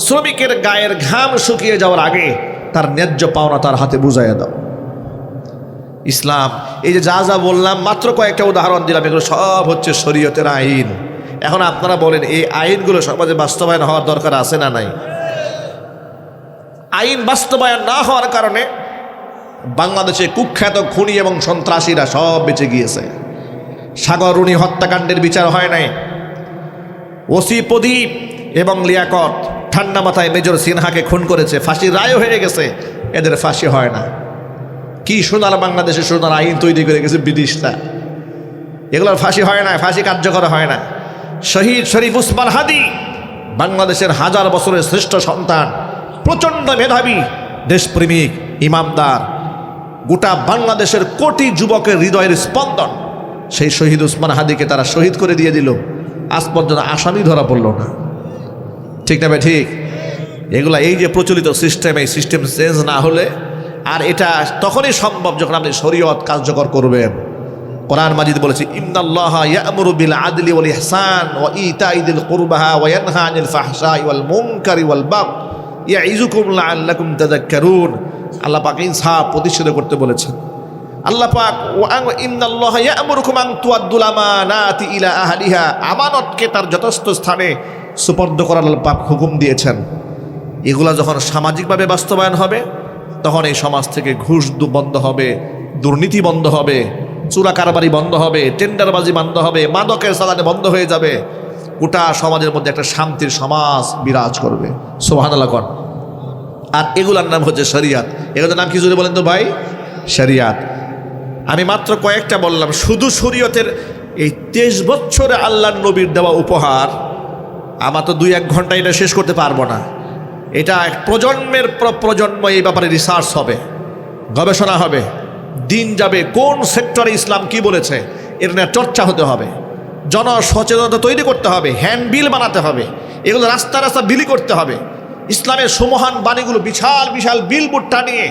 শ্রমিকের গায়ের ঘাম শুকিয়ে যাওয়ার আগে তার ন্যায্য পাওনা তার হাতে বুঝাইয়া দাও। ইসলাম এই যে যা যা বললাম, মাত্র কয়েকটা উদাহরণ দিলাম, এগুলো সব হচ্ছে শরীয়তের আইন। এখন আপনারা বলেন, এই আইনগুলো সমাজে বাস্তবায়ন হওয়ার দরকার আছে না নাই? আইন বাস্তবায়ন না হওয়ার কারণে বাংলাদেশে কুখ্যাত খুনি এবং সন্ত্রাসীরা সব বেঁচে গিয়েছে। সাগররুনি হত্যাকাণ্ডের বিচার হয় নাই। ওসি প্রদীপ এবং লিয়াকত ঠান্ডা মাথায় মেজর সিনহাকে খুন করেছে, ফাঁসির রায় হয়ে গেছে, এদের ফাঁসি হয় না। কি সোনার বাংলাদেশে সোনার আইন তৈরি করে গেছে ব্রিটিশরা, এগুলোর ফাঁসি হয় না, ফাঁসি কার্যকর হয় না। শহীদ শরীফ উসমান হাদি বাংলাদেশের হাজার বছরের শ্রেষ্ঠ সন্তান, প্রচণ্ড মেধাবী, দেশপ্রেমিক, ইমামদার, গোটা বাংলাদেশের কোটি যুবকের হৃদয়ের স্পন্দন। সেই শহীদ উসমান হাদিকে তারা শহীদ করে দিয়ে দিল, আজ পর্যন্ত আসামি ধরা পড়ল না, ঠিক না ভাই ঠিক? এগুলা এই যে প্রচলিত সিস্টেম, এই সিস্টেম চেঞ্জ না হলে, আর এটা তখনই সম্ভব যখন আপনি শরীয়ত কার্যকর করবেন। কোরআন মাজিদ বলেছে, ইন্নাল্লাহা ইয়া'মুরু বিল আদলি ওয়াল ইহসান ওয়া ইতাই যিল কুরবা ওয়া ইয়ানহা আনিল ফাহশাই ওয়াল মুনকারি ওয়াল বাগই ইয়াইযুকুম লাআল্লাকুম তাযাক্কারুন। আল্লাহ পাক ইনসাফ প্রতিষ্ঠিত করতে বলেছেন। আল্লাহ পাক ইন্নাল্লাহা ইয়া'মুরুকুম আন তুআদ্দুল আমানাতি ইলা আহলিহা, আমানতকে তার যথার্থ স্থানে সুপর্দ করার আল্লাহ পাক হুকুম দিয়েছেন। এগুলা যখন সামাজিকভাবে বাস্তবায়ন হবে, তখন এই সমাজ থেকে ঘুষ বন্ধ হবে, দুর্নীতি বন্ধ হবে, চোরা কারবারি বন্ধ হবে, টেন্ডারবাজি বন্ধ হবে, মাদকের চালানে বন্ধ হয়ে যাবে। গোটা সমাজের মধ্যে একটা শান্তির সমাজ বিরাজ করবে। সুবহানাল্লাহ কোন। আর এগুলার নাম হচ্ছে শরিয়াত। এগুলোর নাম কি জোরে বলেন তো ভাই? শরিয়াত। আমি মাত্র কয়েকটা বললাম। শুধু শরীয়তের এই 23 বছরে আল্লাহর নবীর দেওয়া উপহার, আমার তো 2-1 ঘন্টা এটা শেষ করতে পারবো না। এটা এক প্রজন্মের পর প্রজন্ম এই ব্যাপারে রিসার্চ হবে, গবেষণা হবে, দিন যাবে, কোন সেক্টরে ইসলাম কি বলেছে এর নিয়ে চর্চা হতে হবে, জনসচেতনতা তৈরি করতে হবে, হ্যান্ডবিল বানাতে হবে, এগুলো রাস্তা রাস্তা বিলি করতে হবে। ইসলামের সুমহান বাণীগুলো বিশাল বিশাল বিলবোর্ড টানিয়ে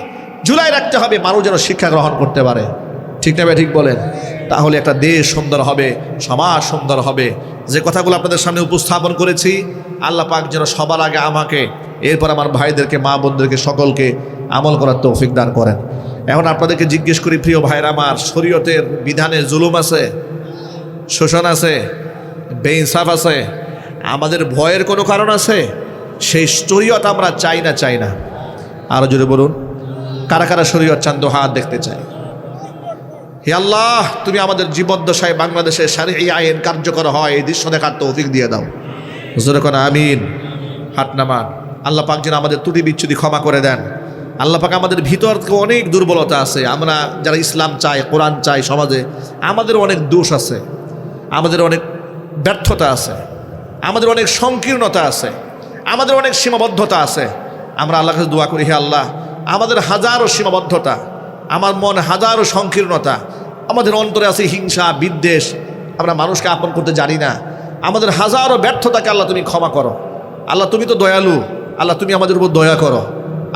ঝুলাই রাখতে হবে, মানুষ যেন শিক্ষা গ্রহণ করতে পারে, ঠিক না ভাই ঠিক বলেন? তাহলে একটা দেশ সুন্দর হবে, সমাজ সুন্দর হবে। যে কথাগুলো আপনাদের সামনে উপস্থাপন করেছি, আল্লাহ পাক যেন সবার আগে আমাকে, এরপর আমার ভাইদেরকে, মা বোনদেরকে সকলকে আমল করার তৌফিক দান করেন। এখন আপনাদেরকে জিজ্ঞেস করি, প্রিয় ভাইরা আমার, শরীয়তের বিধানে জুলুম আছে, শোষণ আছে, বেইনসাফ আছে, আমাদের ভয়ের কোনো কারণ আছে? সেই শরীয়ত আমরা চাই না? চাই না? আরো জোরে বলুন, কারা কারা শরীয়ত চান? তো হাত দেখতে চাই। হে আল্লাহ, তুমি আমাদের জীবদ্দশায় বাংলাদেশে শারঈ আইন কার্যকর হয় এই দৃশ্য দেখার তৌফিক দিয়ে দাও। জোরে কোন আমিন। হাত নামান। আল্লাহ পাক যেন আমাদের ত্রুটি বিচ্ছুতি ক্ষমা করে দেন। আল্লাহ পাক আমাদের ভিতর অনেক দুর্বলতা আছে। আমরা যারা ইসলাম চাই, কোরআন চাই, সমাজে আমাদের অনেক দোষ আছে, আমাদের অনেক ব্যর্থতা আছে, আমাদের অনেক সংকীর্ণতা আছে, আমাদের অনেক সীমাবদ্ধতা আছে। আমরা আল্লাহর কাছে দোয়া করি, হে আল্লাহ, আমাদের হাজারো সীমাবদ্ধতা, আমার মন হাজারো সংকীর্ণতা, আমাদের অন্তরে আছে হিংসা, বিদ্বেষ, আমরা মানুষকে আপন করতে জানি না, আমাদের হাজারো ব্যর্থতাকে আল্লাহ তুমি ক্ষমা করো। আল্লাহ তুমি তো দয়ালু, আল্লাহ তুমি আমাদের উপর দয়া করো,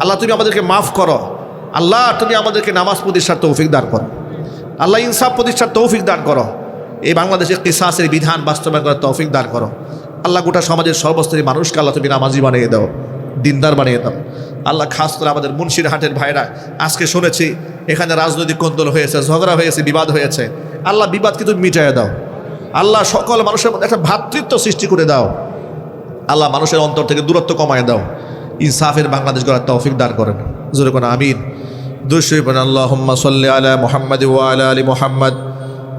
আল্লাহ তুমি আমাদেরকে মাফ করো, আল্লাহ তুমি আমাদেরকে নামাজ প্রতিষ্ঠার তৌফিক দান করো, আল্লাহ ইনসাফ প্রতিষ্ঠার তৌফিক দান করো, এই বাংলাদেশের কিসাসের বিধান বাস্তবায়ন করার তৌফিক দান করো। আল্লাহ গোটা সমাজের সর্বস্তরের মানুষকে আল্লাহ তুমি নামাজি বানিয়ে দাও, দিনদার বানিয়ে দাও। আল্লাহ খাস করে আমাদের মুন্সিরহাটের ভাইরা, আজকে শুনেছি এখানে রাজনৈতিক কোন্দল হয়েছে, ঝগড়া হয়েছে, বিবাদ হয়েছে। আল্লাহ বিবাদকে তুমি মিটাইয়া দাও। আল্লাহ সকল মানুষের মধ্যে একটা ভ্রাতৃত্ব সৃষ্টি করে দাও। আল্লাহ মানুষের অন্তর থেকে দূরত্ব কমায় দাও। ইনসাফের বাংলাদেশ গড়ার তৌফিক দান করেন। জোরে কোন আমিন। দুরূদ শরীফ পড়েন আল্লাহুম্মা সাল্লি আলা মুহাম্মাদ ওয়া আলা আলি মুহাম্মাদ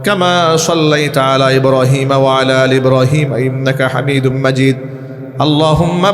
কামা সাল্লাইতা আলা ইব্রাহিম ওয়া আলা আলি ইব্রাহিম ইন্নাকা হামিদুম মাজিদ। আল্লাহুম্মা